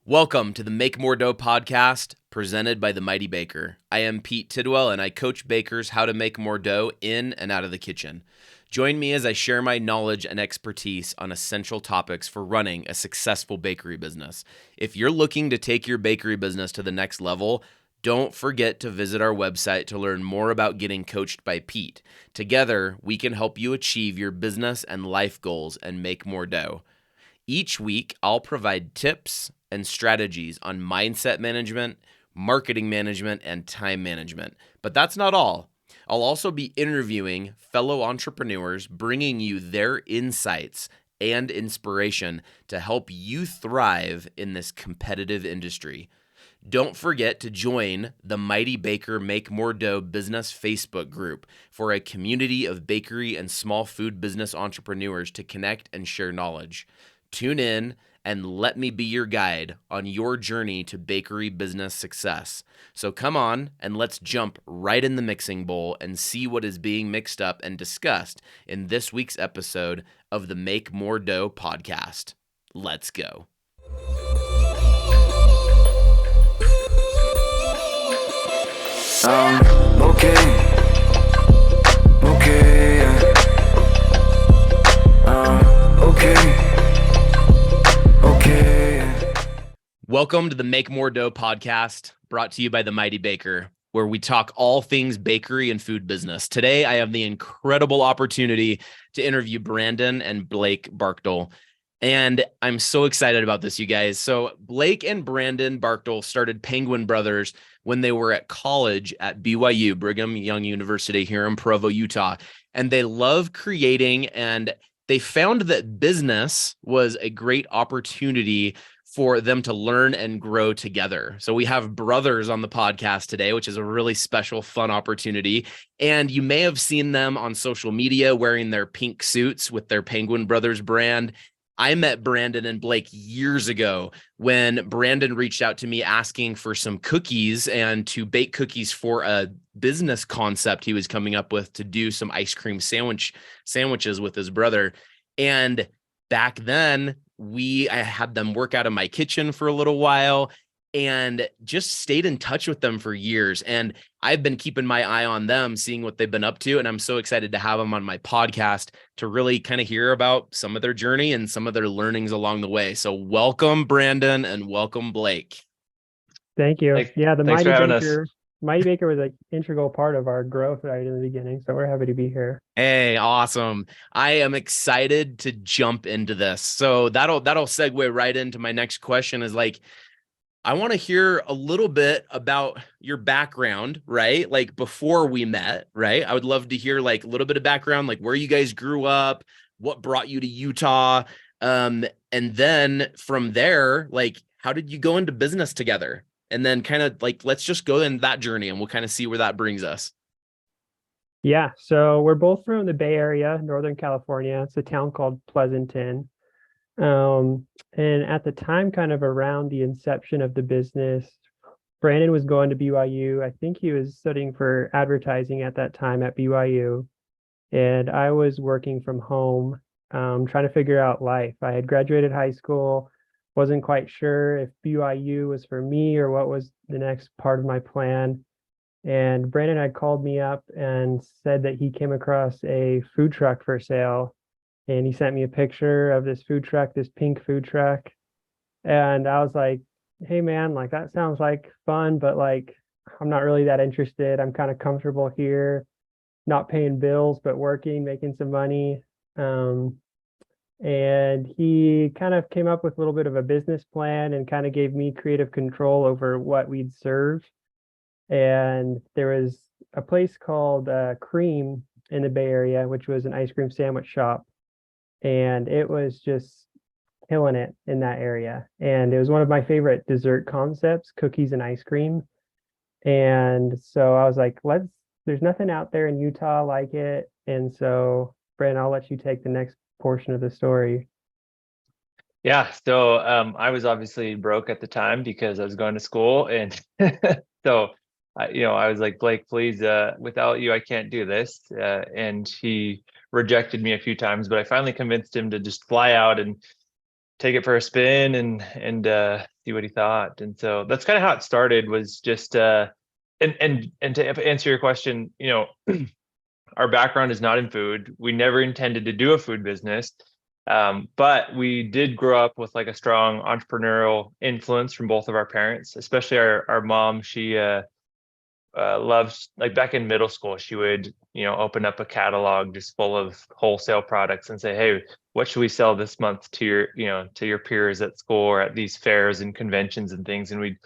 Welcome to the Make More Dough podcast presented by the Mighty Baker. I am Pete Tidwell and I coach bakers how to make more dough in and out of the kitchen. Join me as I share my knowledge and expertise on essential topics for running a successful bakery business. If you're looking to take your bakery business to the next level, don't forget to visit our website to learn more about getting coached by Pete. Together, we can help you achieve your business and life goals and make more dough. Each week, I'll provide tips and strategies on mindset management, marketing management, and time management. But that's not all. I'll also be interviewing fellow entrepreneurs, bringing you their insights and inspiration to help you thrive in this competitive industry. Don't forget to join the Mighty Baker Make More Dough business Facebook group for a community of bakery and small food business entrepreneurs to connect and share knowledge. Tune in and let me be your guide on your journey to bakery business success. So come on and let's jump right in the mixing bowl and see what is being mixed up and discussed in this week's episode of the Make More Dough podcast. Let's go. Welcome to the Make More Dough podcast, brought to you by the Mighty Baker, where we talk all things bakery and food business. Today, I have the incredible opportunity to interview Brandon and Blake Barkdull, and I'm so excited about this, you guys. So Blake and Brandon Barkdull started Penguin Brothers when they were at college at BYU, Brigham Young University here in Provo, Utah, and they love creating, and they found that business was a great opportunity for them to learn and grow together. So we have brothers on the podcast today, which is a really special, fun opportunity. And you may have seen them on social media wearing their pink suits with their Penguin Brothers brand. I met Brandon and Blake years ago when Brandon reached out to me asking for some cookies and to bake cookies for a business concept he was coming up with to do some ice cream sandwiches with his brother. And back then, I had them work out of my kitchen for a little while and just stayed in touch with them for years. And I've been keeping my eye on them, seeing what they've been up to. And I'm so excited to have them on my podcast to really kind of hear about some of their journey and some of their learnings along the way. So welcome, Brandon, and welcome, Blake. Thank you. The Mighty Baker was an integral part of our growth right in the beginning. So we're happy to be here. Hey, awesome. I am excited to jump into this. So that'll segue right into my next question is like, I want to hear a little bit about your background, right? Like before we met, right? I would love to hear like a little bit of background, like where you guys grew up, what brought you to Utah. And then from there, like, how did you go into business together? And then kind of like, let's just go in that journey and we'll kind of see where that brings us. Yeah. So we're both from the Bay Area, Northern California. It's a town called Pleasanton. And at the time, kind of around the inception of the business, Brandon was going to BYU. I think he was studying for advertising at that time at BYU. And I was working from home, trying to figure out life. I had graduated high school, wasn't quite sure if BYU was for me or what was the next part of my plan. And Brandon had called me up and said that he came across a food truck for sale. And he sent me a picture of this food truck, this pink food truck. And I was like, hey man, like that sounds like fun, but like, I'm not really that interested. I'm kind of comfortable here, not paying bills, but working, making some money. And he kind of came up with a little bit of a business plan and kind of gave me creative control over what we'd serve. And there was a place called Cream in the Bay Area, which was an ice cream sandwich shop. And it was just killing it in that area. And it was one of my favorite dessert concepts, cookies and ice cream. And so I was like, there's nothing out there in Utah like it. And so, Brandon, I'll let you take the next portion of the story. Yeah. So I was obviously broke at the time because I was going to school. And so, I was like, Blake, please, without you, I can't do this. And he rejected me a few times, but I finally convinced him to just fly out and take it for a spin and see what he thought. And so that's kind of how it started, was just and to answer your question, our background is not in food. We never intended to do a food business. But we did grow up with like a strong entrepreneurial influence from both of our parents, especially our mom. She loves, like back in middle school, she would, open up a catalog just full of wholesale products and say, hey, what should we sell this month to your peers at school or at these fairs and conventions and things. And we'd,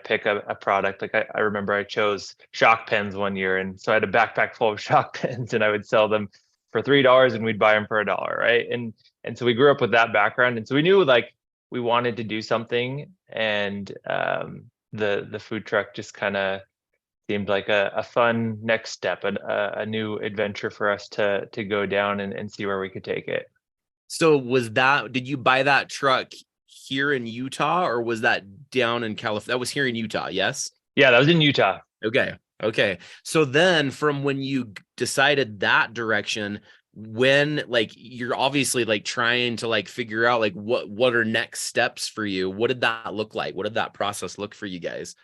pick a product. Like I remember I chose shock pens one year. And so I had a backpack full of shock pens and I would sell them for $3 and we'd buy them for $1. Right. And so we grew up with that background. And so we knew like we wanted to do something. And the food truck just kind of seemed like a fun next step, a new adventure for us to go down and see where we could take it. So did you buy that truck here in Utah, or was that down in California? That was here in Utah, yes? Yeah, that was in Utah. Okay. So then from when you decided that direction, when like you're obviously like trying to like figure out like what are next steps for you, what did that look like? What did that process look for you guys?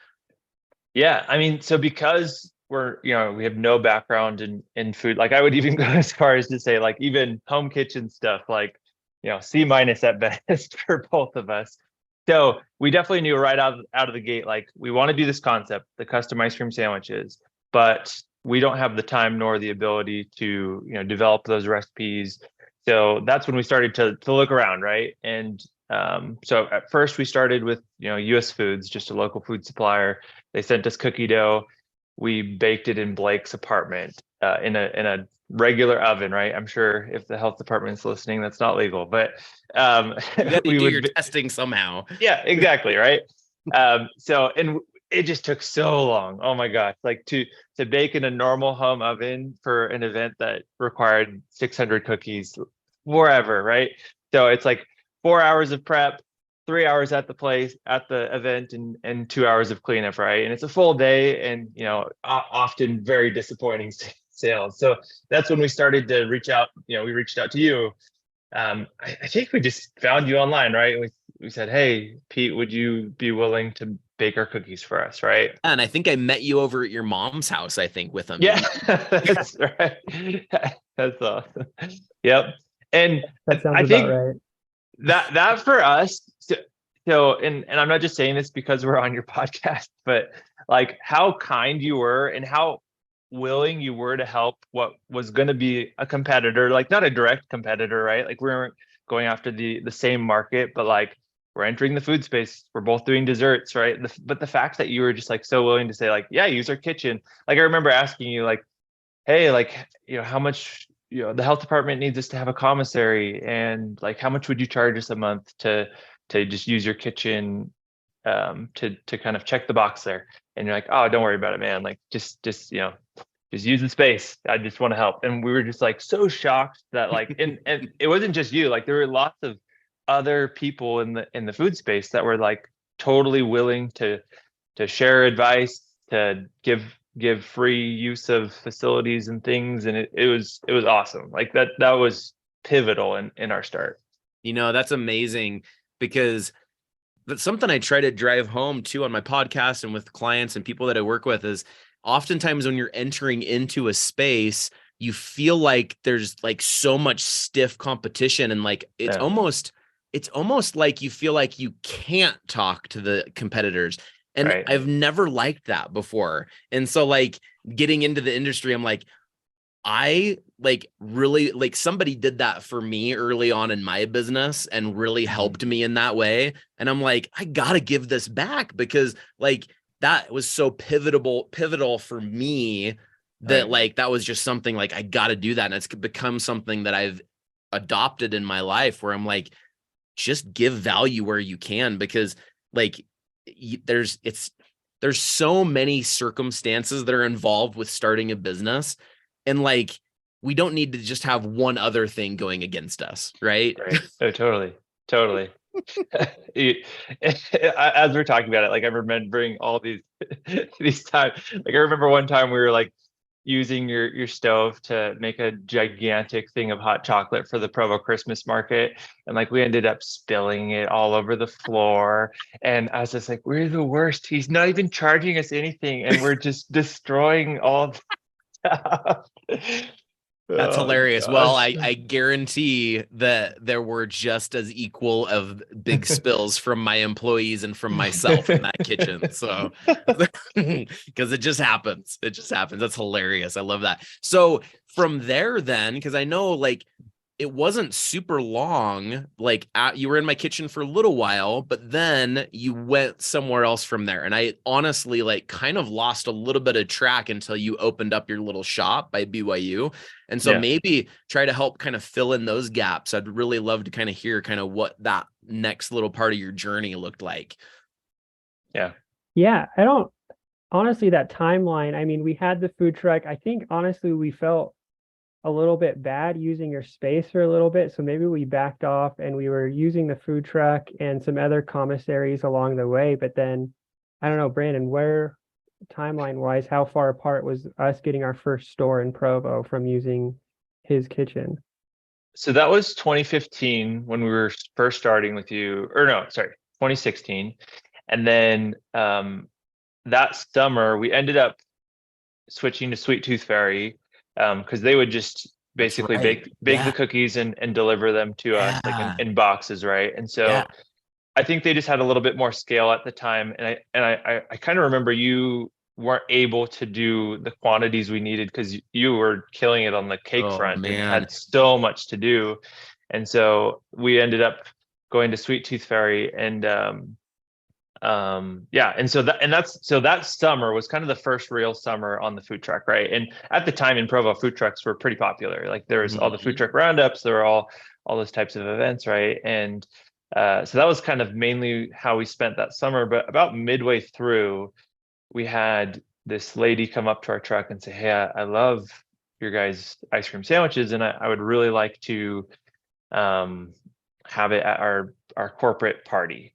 Yeah, I mean, so because we have no background in food, like I would even go as far as to say like even home kitchen stuff, like, C- at best for both of us. So we definitely knew right out of the gate, like we want to do this concept, the custom ice cream sandwiches, but we don't have the time nor the ability to, develop those recipes. So that's when we started to look around, right? And so at first we started with, US Foods, just a local food supplier. They sent us cookie dough. We baked it in Blake's apartment in a regular oven, right? I'm sure if the health department's listening, that's not legal, but you had to do your testing somehow. Yeah, exactly, right. So and it just took so long. Oh my gosh, like to bake in a normal home oven for an event that required 600 cookies forever, right? So it's like 4 hours of prep, 3 hours at the event, and 2 hours of cleanup, right? And it's a full day, and often very disappointing sales. So that's when we started to reach out. We reached out to you. I think we just found you online, right? We said, hey, Pete, would you be willing to bake our cookies for us, right? And I think I met you over at your mom's house, I think, with them. Yeah, that's right. That's awesome. Yep. And That sounds I think about right. that for us, so and I'm not just saying this because we're on your podcast, but like how kind you were and how willing you were to help what was going to be a competitor, like not a direct competitor, right? Like we weren't going after the same market, but like we're entering the food space. We're both doing desserts, right? But the fact that you were just like so willing to say like, yeah, use our kitchen. Like I remember asking you like, hey, like, how much, the health department needs us to have a commissary, and like, how much would you charge us a month to just use your kitchen, to kind of check the box there? And you're like, oh, don't worry about it, man. Like, just use the space. I just want to help. And we were just like so shocked that like, and it wasn't just you. Like, there were lots of other people in the food space that were like totally willing to share advice, to give free use of facilities and things. And it was awesome. Like that was pivotal in our start. That's amazing, because that's something I try to drive home too on my podcast and with clients and people that I work with, is oftentimes when you're entering into a space, you feel like there's like so much stiff competition, and like it's almost like you feel like you can't talk to the competitors. And right. I've never liked that before. And so like getting into the industry, I'm like, I like really like somebody did that for me early on in my business and really helped me in that way. And I'm like, I gotta give this back, because like that was so pivotal for me that right. Like that was just something like I gotta do that. And it's become something that I've adopted in my life, where I'm like, just give value where you can, because like there's so many circumstances that are involved with starting a business, and like we don't need to just have one other thing going against us, right? Oh, totally as we're talking about it, like I'm remembering all these times. Like I remember one time we were like using your stove to make a gigantic thing of hot chocolate for the Provo Christmas market. And like we ended up spilling it all over the floor. And I was just like, we're the worst. He's not even charging us anything. And we're just destroying all the stuff. That's Oh hilarious. Well, gosh. I guarantee that there were just as equal of big spills from my employees and from myself in that kitchen. So, because it just happens. It just happens. That's hilarious. I love that. So from there, then, because I know like it wasn't super long, like you were in my kitchen for a little while, but then you went somewhere else from there. And I honestly like kind of lost a little bit of track until you opened up your little shop by BYU. And so Yeah. maybe try to help kind of fill in those gaps. I'd really love to kind of hear kind of what that next little part of your journey looked like. Yeah. Yeah, I don't honestly that timeline. I mean, we had the food truck. I think honestly we felt a little bit bad using your space for a little bit. So maybe we backed off and we were using the food truck and some other commissaries along the way. But then I don't know, Brandon, where timeline wise, how far apart was us getting our first store in Provo from using his kitchen? So that was 2015 when we were first starting with you, or no, sorry, 2016. And then that summer we ended up switching to Sweet Tooth Fairy because they would just basically bake the cookies and deliver them to us like in boxes, right? And so I think they just had a little bit more scale at the time. And I kind of remember you weren't able to do the quantities we needed because you were killing it on the cake front and had so much to do. And so we ended up going to Sweet Tooth Fairy and and so that summer was kind of the first real summer on the food truck, right? And at the time in Provo, food trucks were pretty popular. Like there was all the food truck roundups, there were all those types of events, right? And so that was kind of mainly how we spent that summer. But about midway through, we had this lady come up to our truck and say, "Hey, I love your guys' ice cream sandwiches, and I would really like to have it at our corporate party."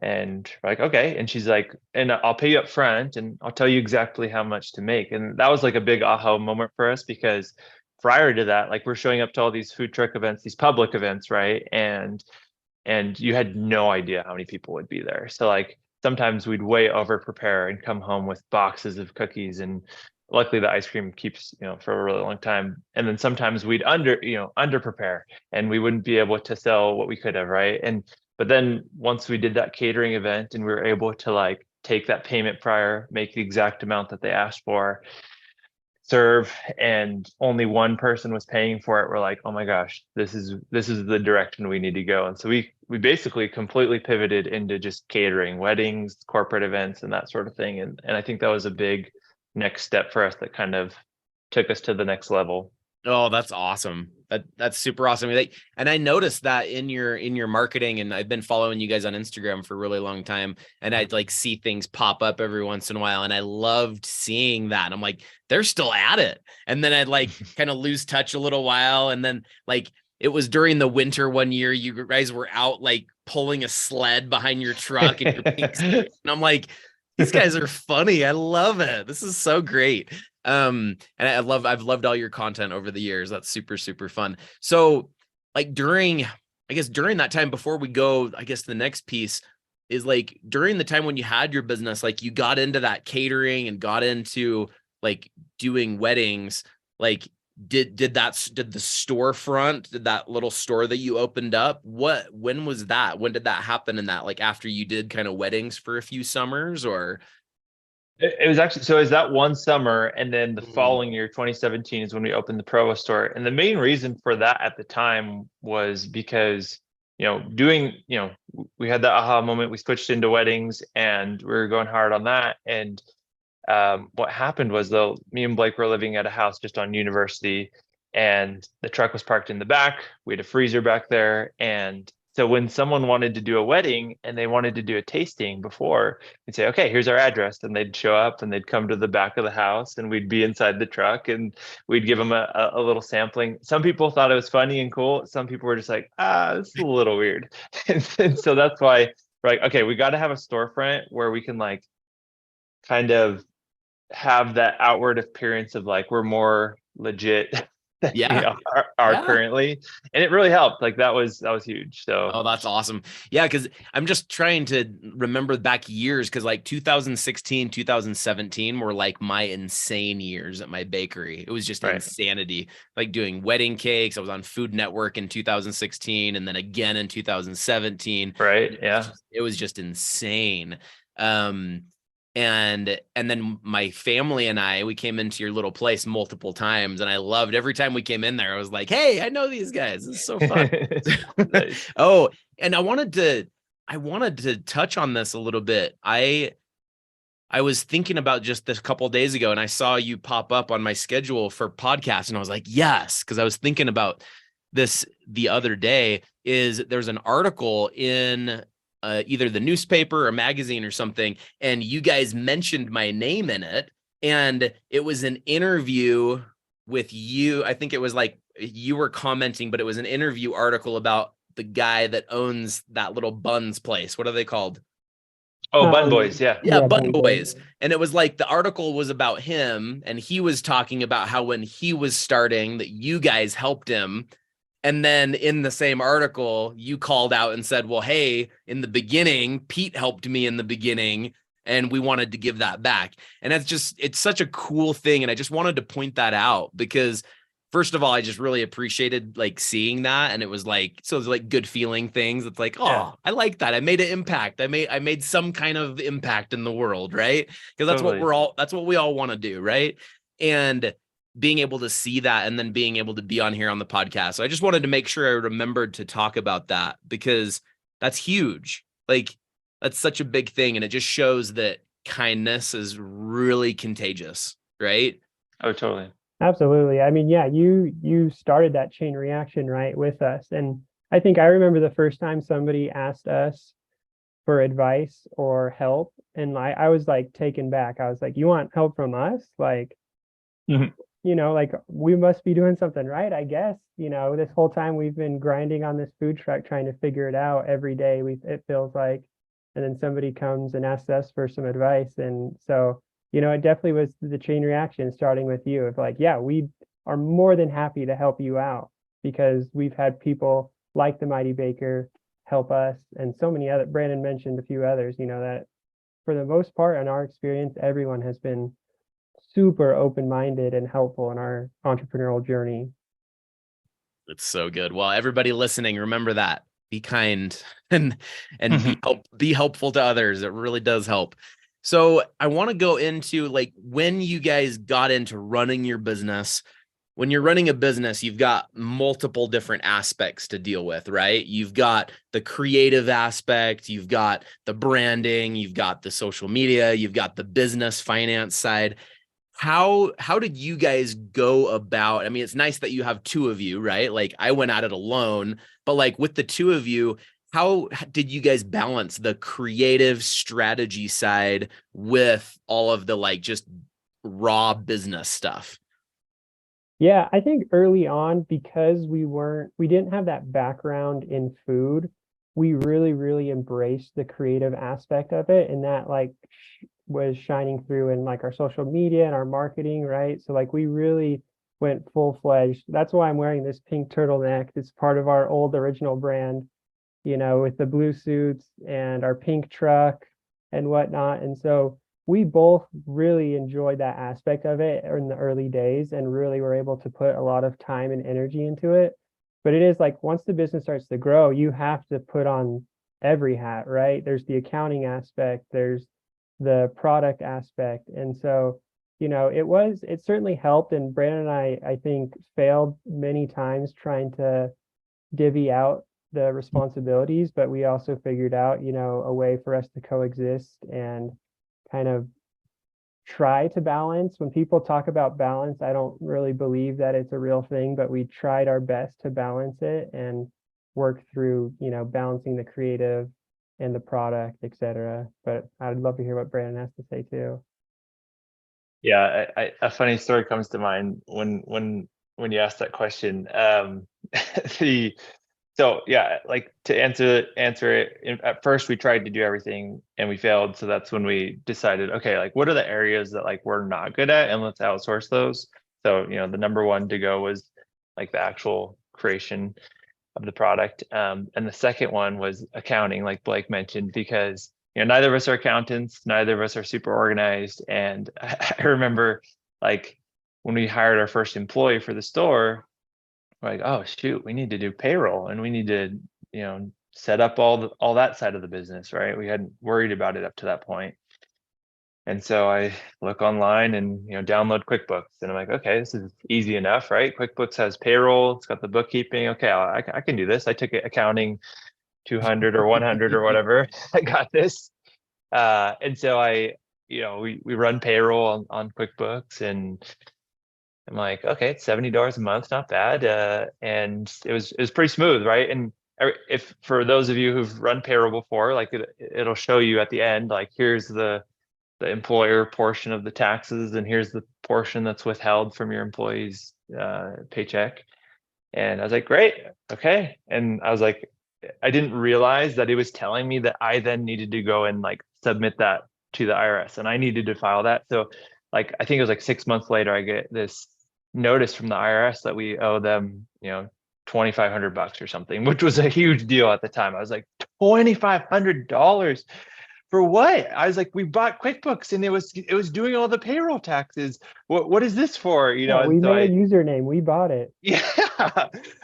And we're like, okay. And she's like, and I'll pay you up front and I'll tell you exactly how much to make. And that was like a big aha moment for us because prior to that, like we're showing up to all these food truck events, these public events, right? And you had no idea how many people would be there. So like sometimes we'd way over prepare and come home with boxes of cookies, and luckily the ice cream keeps, for a really long time. And then sometimes we'd under prepare and we wouldn't be able to sell what we could have, right? But then once we did that catering event and we were able to like take that payment prior, make the exact amount that they asked for, serve, and only one person was paying for it, we're like, oh my gosh, this is the direction we need to go. And so we basically completely pivoted into just catering, weddings, corporate events, and that sort of thing. And I think that was a big next step for us that kind of took us to the next level. Oh, that's awesome. That's super awesome. And I noticed that in your marketing, and I've been following you guys on Instagram for a really long time, and I'd like see things pop up every once in a while, and I loved seeing that. And I'm like, they're still at it. And then I'd like kind of lose touch a little while, and then like it was during the winter one year, you guys were out like pulling a sled behind your truck, and and I'm like, these guys are funny. I love it. This is so great. And I've loved all your content over the years. That's super, super fun. So like during that time, before we go, I guess the next piece is like during the time when you had your business, like you got into that catering and got into like doing weddings, like did the storefront, did that little store that you opened up, when was that? When did that happen in that, like after you did kind of weddings for a few summers, or? It was actually, so is that one summer, and then the following year, 2017, is when we opened the Provo store. And the main reason for that at the time was because, we had that aha moment. We switched into weddings and we were going hard on that. And what happened was, though, me and Blake were living at a house just on University, and the truck was parked in the back. We had a freezer back there. And so when someone wanted to do a wedding and they wanted to do a tasting before, we'd say, okay, here's our address. And they'd show up and they'd come to the back of the house and we'd be inside the truck and we'd give them a little sampling. Some people thought it was funny and cool. Some people were just like, this is a little weird. And so that's why we're like, okay, we got to have a storefront where we can like kind of have that outward appearance of like we're more legit than we Yeah. are Yeah. currently, and it really helped. Like that was huge. So Oh, that's awesome. Yeah, because I'm just trying to remember back years, because like 2016, 2017 were like my insane years at my bakery. It was just right, insanity. Like doing wedding cakes. I was on Food Network in 2016 and then again in 2017. right, yeah. It was just insane. Um, and then my family and we came into your little place multiple times, and I loved every time we came in there. I was like, hey, I know these guys. This is so fun. Nice. Oh, and I wanted to touch on this a little bit. I was thinking about just this couple of days ago, and I saw you pop up on my schedule for podcast, and I was like, yes, because I was thinking about this the other day. There's an article in either the newspaper or magazine or something, and you guys mentioned my name in it, and it was an interview with you. I think it was like you were commenting, but it was an interview article about the guy that owns that little buns place. What are they called? Oh, Bun Boys, yeah. Yeah, Bun Bun Boys. And it was like the article was about him, and he was talking about how when he was starting that you guys helped him. And then in the same article, you called out and said, well, hey, in the beginning, Pete helped me in the beginning, and we wanted to give that back. And it's such a cool thing. And I just wanted to point that out because first of all, I just really appreciated like seeing that. And it was like good feeling things. It's like, oh, Yeah. I like that. I made an impact. I made some kind of impact in the world, right? Because Totally. that's what we all want to do, right? And being able to see that and then being able to be on here on the podcast. So I just wanted to make sure I remembered to talk about that because that's huge. Like that's such a big thing. And it just shows that kindness is really contagious, right? Oh, totally. Absolutely. I mean, yeah, you started that chain reaction, right, with us. And I think I remember the first time somebody asked us for advice or help, and I was like taken back. I was like, you want help from us? Like, Mhm. like we must be doing something right, I guess. This whole time we've been grinding on this food truck trying to figure it out every day. It feels like, and then somebody comes and asks us for some advice. And so, it definitely was the chain reaction starting with you of like, yeah, we are more than happy to help you out because we've had people like the Mighty Baker help us and so many other, Brandon mentioned a few others, that for the most part in our experience, everyone has been super open-minded and helpful in our entrepreneurial journey. It's so good. Well, everybody listening, remember that. Be kind and be helpful to others. It really does help. So I want to go into like when you guys got into running your business. When you're running a business, you've got multiple different aspects to deal with, right? You've got the creative aspect, you've got the branding, you've got the social media, you've got the business finance side. How did you guys go about? I mean, it's nice that you have two of you, right? Like I went at it alone, but like with the two of you, how did you guys balance the creative strategy side with all of the like just raw business stuff? Yeah, I think early on, because we didn't have that background in food, we really, really embraced the creative aspect of it. And that like was shining through in like our social media and our marketing, right? So like we really went full-fledged. That's why I'm wearing this pink turtleneck. It's part of our old original brand, with the blue suits and our pink truck and whatnot. And so we both really enjoyed that aspect of it in the early days and really were able to put a lot of time and energy into it. But it is like once the business starts to grow, you have to put on every hat, right? There's the accounting aspect, there's the product aspect. And so, it certainly helped. And Brandon and I think, failed many times trying to divvy out the responsibilities, but we also figured out, a way for us to coexist and kind of try to balance. When people talk about balance, I don't really believe that it's a real thing, but we tried our best to balance it and work through, balancing the creative and the product, etc. But I'd love to hear what Brandon has to say too. Yeah, a funny story comes to mind when you asked that question. The So yeah, like to answer it, at first we tried to do everything and we failed. So that's when we decided, okay, like what are the areas that like we're not good at, and let's outsource those. So, the number one to go was like the actual creation of the product. And the second one was accounting, like Blake mentioned, because neither of us are accountants, neither of us are super organized. And I remember like when we hired our first employee for the store, we're like, oh shoot, we need to do payroll and we need to, set up all that side of the business, right? We hadn't worried about it up to that point. And so I look online and download QuickBooks, and I'm like, okay, this is easy enough, right? QuickBooks has payroll, it's got the bookkeeping. Okay, I can do this. I took accounting 200 or 100 or whatever. I got this. And so we run payroll on QuickBooks, and I'm like, okay, it's $70 a month, not bad. And it was pretty smooth, right? And if for those of you who've run payroll before, like it'll show you at the end, like here's the employer portion of the taxes, and here's the portion that's withheld from your employee's paycheck. And I was like, great, okay. And I was like, I didn't realize that it was telling me that I then needed to go and like submit that to the IRS, and I needed to file that. So like, I think it was like 6 months later, I get this notice from the IRS that we owe them, $2,500 or something, which was a huge deal at the time. I was like, $2,500 for what? I was like, we bought QuickBooks and it was doing all the payroll taxes. What is this for? Yeah, we made a username. We bought it. Yeah,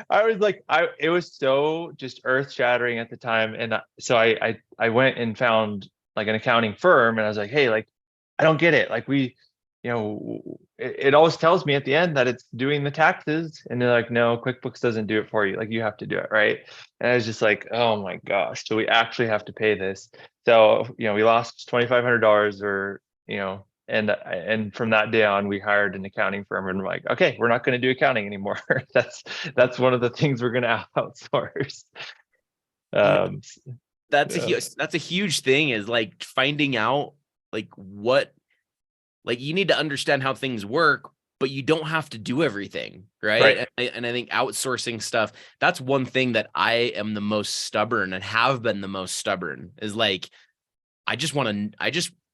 I was like, it was so just earth shattering at the time. And so I went and found like an accounting firm, and I was like, hey, like, I don't get it. Like it always tells me at the end that it's doing the taxes, and they're like, no, QuickBooks doesn't do it for you. Like, you have to do it, right? And I was just like, oh my gosh, so we actually have to pay this. So we lost $2,500, or and from that day on, we hired an accounting firm, and we're like, okay, we're not going to do accounting anymore. That's one of the things we're going to outsource. That's a huge thing, is like finding out like what, like you need to understand how things work, but you don't have to do everything, right? And I think outsourcing stuff, that's one thing that I am the most stubborn and have been the most stubborn, is like, I just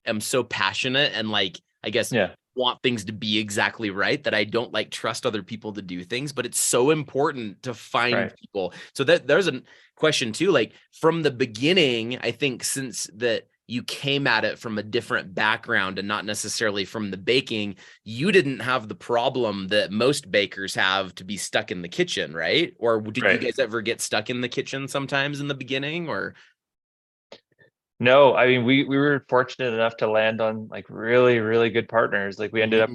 am so passionate and like, I guess, want things to be exactly right, that I don't like trust other people to do things. But it's so important to find people. So that there's a question too, like from the beginning, I think, since that you came at it from a different background and not necessarily from the baking, you didn't have the problem that most bakers have, to be stuck in the kitchen, right? Or did you guys ever get stuck in the kitchen sometimes in the beginning, or? No, I mean, we were fortunate enough to land on like really, really good partners. Like we ended up,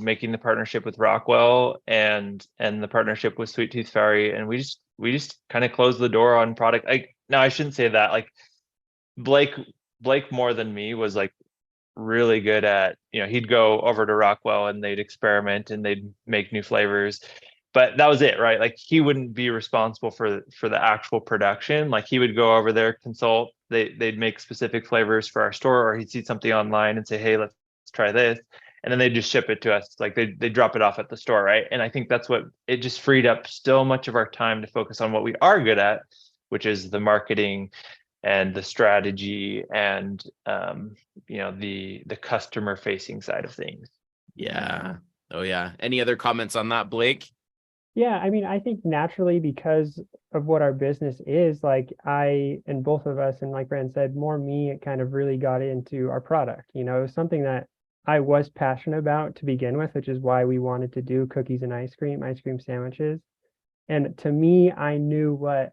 making the partnership with Rockwell and the partnership with Sweet Tooth Fairy, and we just kind of closed the door on product. No, I shouldn't say that. Like Blake more than me was like really good at, he'd go over to Rockwell and they'd experiment and they'd make new flavors, but that was it, right? Like he wouldn't be responsible for the actual production. Like he would go over there, consult, they'd make specific flavors for our store, or he'd see something online and say, hey, let's try this, and then they just ship it to us. Like they drop it off at the store, right? And I think that's what it just freed up so much of our time to focus on what we are good at, which is the marketing and the strategy and the customer facing side of things. Yeah. Oh yeah. Any other comments on that, Blake? Yeah, I mean, I think naturally, because of what our business is, like I and both of us, and like Brand said, more me, it kind of really got into our product. It was something that I was passionate about to begin with, which is why we wanted to do cookies and ice cream sandwiches. And to me, I knew what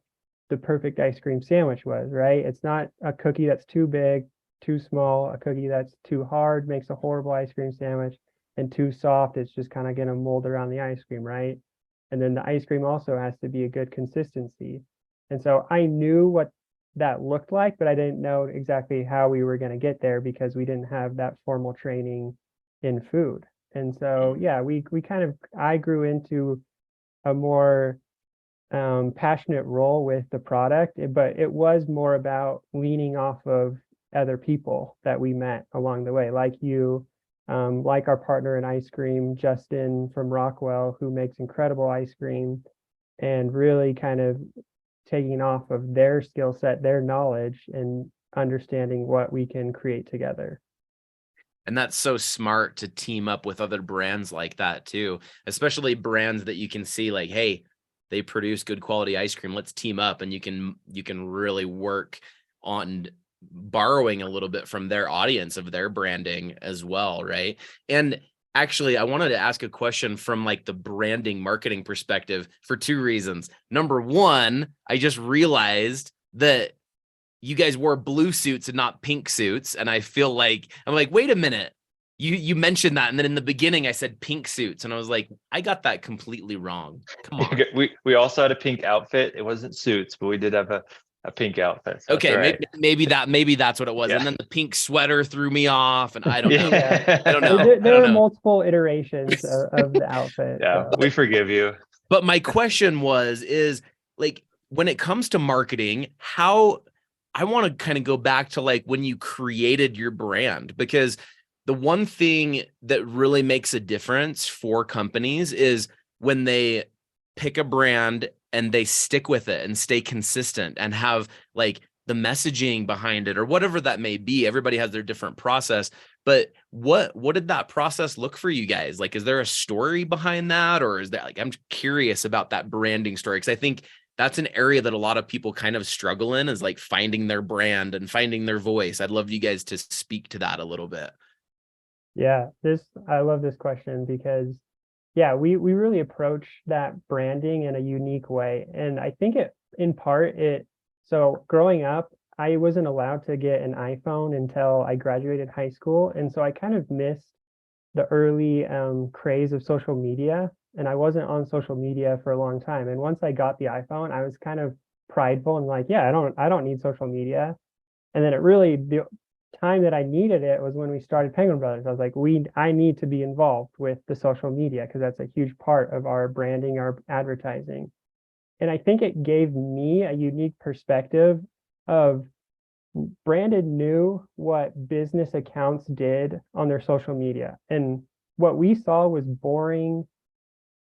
the perfect ice cream sandwich was, right? It's not a cookie that's too big, too small. A cookie that's too hard makes a horrible ice cream sandwich, and too soft, it's just kind of going to mold around the ice cream, right? And then the ice cream also has to be a good consistency. And so I knew what that looked like, but I didn't know exactly how we were going to get there, because we didn't have that formal training in food. And so, yeah, we kind of, I grew into a more passionate role with the product, but it was more about leaning off of other people that we met along the way, like you, like our partner in ice cream, Justin from Rockwell, who makes incredible ice cream, and really kind of taking off of their skill set, their knowledge, and understanding what we can create together. And that's so smart to team up with other brands like that too, especially brands that you can see like, hey, they produce good quality ice cream. Let's team up, and you can really work on borrowing a little bit from their audience of their branding as well, right? And actually, I wanted to ask a question from like the branding marketing perspective for two reasons. Number one, I just realized that you guys wore blue suits and not pink suits. And I feel like, I'm like, wait a minute. You mentioned that. And then in the beginning, I said pink suits. And I was like, I got that completely wrong. Come on. We also had a pink outfit. It wasn't suits, but we did have a pink outfit. So Okay, right. maybe that's what it was. Yeah. And then the pink sweater threw me off. And I don't know. Yeah. I don't know. There are multiple iterations of the outfit. Yeah, So. we forgive you. But my question is like, when it comes to marketing, how I want to kind of go back to like when you created your brand, because the one thing that really makes a difference for companies is when they pick a brand and they stick with it and stay consistent and have like the messaging behind it or whatever that may be. Everybody has their different process, but what did that process look for you guys? Like, is there a story behind that? Or is that like, I'm curious about that branding story. Cause I think that's an area that a lot of people kind of struggle in, is like finding their brand and finding their voice. I'd love you guys to speak to that a little bit. Yeah, I love this question because yeah, we really approach that branding in a unique way. And I think so growing up, I wasn't allowed to get an iPhone until I graduated high school. And so I kind of missed the early craze of social media. And I wasn't on social media for a long time. And once I got the iPhone, I was kind of prideful and like, yeah, I don't need social media. And then the time that I needed it was when we started Penguin Brothers. I was like, I need to be involved with the social media because that's a huge part of our branding, our advertising. And I think it gave me a unique perspective of Brandon knew what business accounts did on their social media. And what we saw was boring,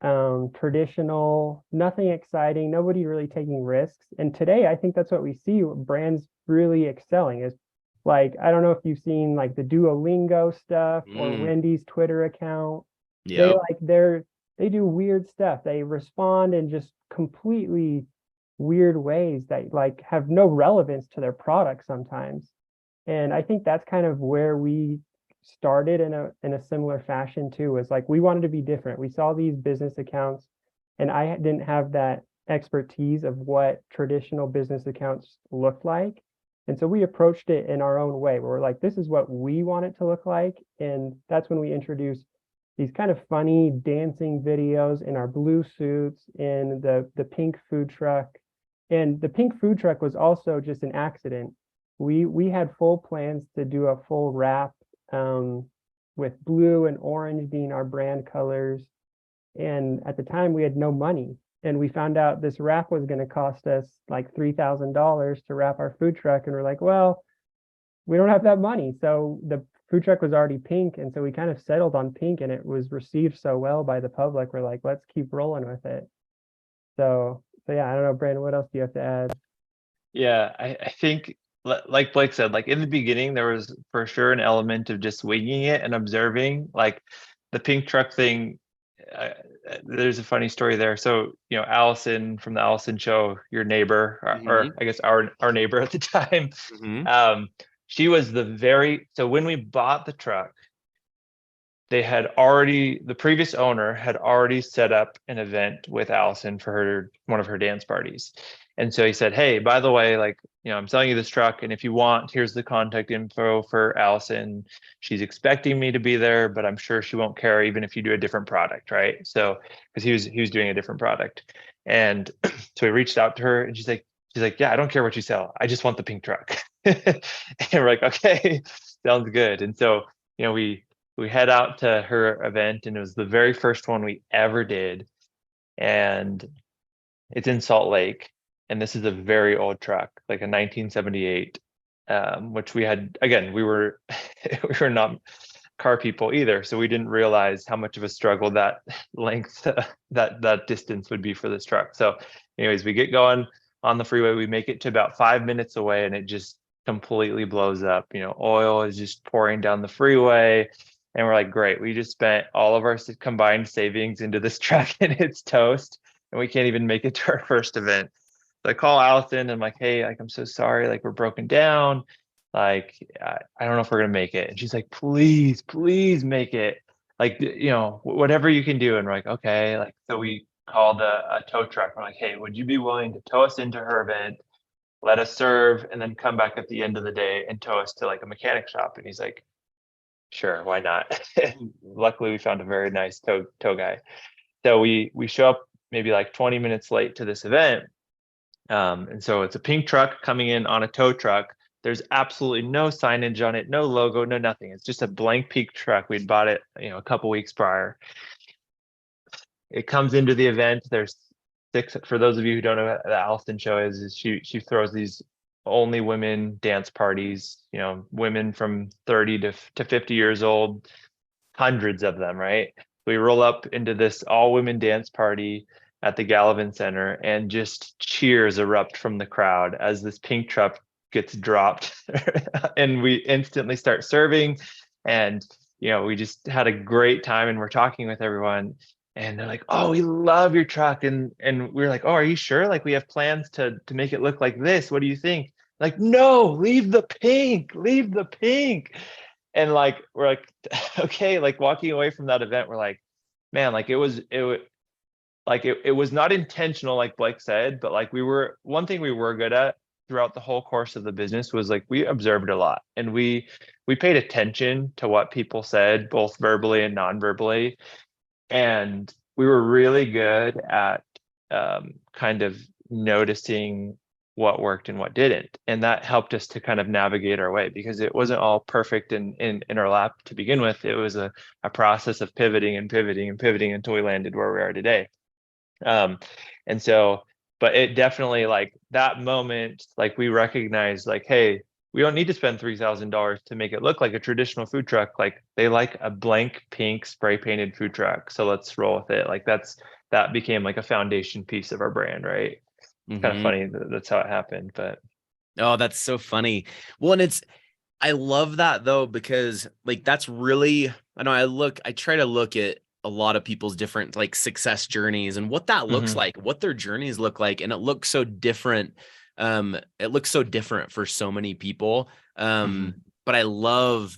traditional, nothing exciting, nobody really taking risks. And today, I think that's what we see brands really excelling is like, I don't know if you've seen like the Duolingo stuff or Wendy's Twitter account. Yeah. They do weird stuff. They respond in just completely weird ways that like have no relevance to their product sometimes. And I think that's kind of where we started in a similar fashion too, was like we wanted to be different. We saw these business accounts and I didn't have that expertise of what traditional business accounts looked like. And so we approached it in our own way where we're like, this is what we want it to look like. And that's when we introduced these kind of funny dancing videos in our blue suits, in the pink food truck. And the pink food truck was also just an accident. We had full plans to do a full wrap with blue and orange being our brand colors. And at the time we had no money. And we found out this wrap was going to cost us like $3,000 to wrap our food truck. And we're like, well, we don't have that money. So the food truck was already pink. And so we kind of settled on pink and it was received so well by the public. We're like, let's keep rolling with it. So yeah, I don't know, Brandon, what else do you have to add? Yeah, I think like Blake said, like in the beginning, there was for sure an element of just winging it and observing. Like the pink truck thing, there's a funny story there. So, Allison from the Allison show, your neighbor, or I guess our neighbor at the time, she was so when we bought the truck, the previous owner had already set up an event with Allison for one of her dance parties. And so he said, hey, by the way, like, I'm selling you this truck. And if you want, here's the contact info for Allison. She's expecting me to be there, but I'm sure she won't care even if you do a different product. Right. So, because he was doing a different product. And so we reached out to her and she's like, yeah, I don't care what you sell. I just want the pink truck. And we're like, okay, sounds good. And so, we head out to her event and it was the very first one we ever did. And it's in Salt Lake. And this is a very old truck, like a 1978, which we had, again, we were not car people either. So we didn't realize how much of a struggle that length, that distance would be for this truck. So anyways, we get going, on the freeway. We make it to about 5 minutes away, and it just completely blows up. Oil is just pouring down the freeway. And we're like, great, we just spent all of our combined savings into this truck and it's toast, and we can't even make it to our first event. So I call Allison and I'm like, hey, like, I'm so sorry. Like, we're broken down. Like, I don't know if we're going to make it. And she's like, please, please make it. Like, whatever you can do. And we're like, okay. Like, so we called a tow truck. We're like, hey, would you be willing to tow us into her event, let us serve, and then come back at the end of the day and tow us to like a mechanic shop? And he's like, sure, why not? And luckily we found a very nice tow guy. So we show up maybe like 20 minutes late to this event. And so it's a pink truck coming in on a tow truck. There's absolutely no signage on it, no logo, no nothing. It's just a blank pink truck. We'd bought it, a couple weeks prior. It comes into the event. There's 6, for those of you who don't know what the Allison show is she throws these only women dance parties, women from 30 to 50 years old, hundreds of them, right? We roll up into this all women dance party at the Gallivan Center, and just cheers erupt from the crowd as this pink truck gets dropped. And we instantly start serving, and we just had a great time, and we're talking with everyone, and they're like, oh, we love your truck. And we're like, oh, are you sure? Like, we have plans to make it look like this. What do you think? Like, no, leave the pink. And like, we're like, okay, like, walking away from that event, we're like, man, like, it was not intentional, like Blake said, but like, one thing we were good at throughout the whole course of the business was like, we observed a lot, and we paid attention to what people said, both verbally and non-verbally. And we were really good at kind of noticing what worked and what didn't. And that helped us to kind of navigate our way, because it wasn't all perfect in our lap to begin with. It was a process of pivoting until we landed where we are today. And so, but it definitely, like, that moment, like, we recognized, like, hey, we don't need to spend $3,000 to make it look like a traditional food truck. Like, they like a blank pink spray painted food truck, so let's roll with it. Like, that became like a foundation piece of our brand, right? Kind of funny that's how it happened. But oh, that's so funny. Well, and I love that though, because like, that's really, I try to look at a lot of people's different like success journeys and what that looks like, what their journeys look like. And it looks so different. It looks so different for so many people. But I love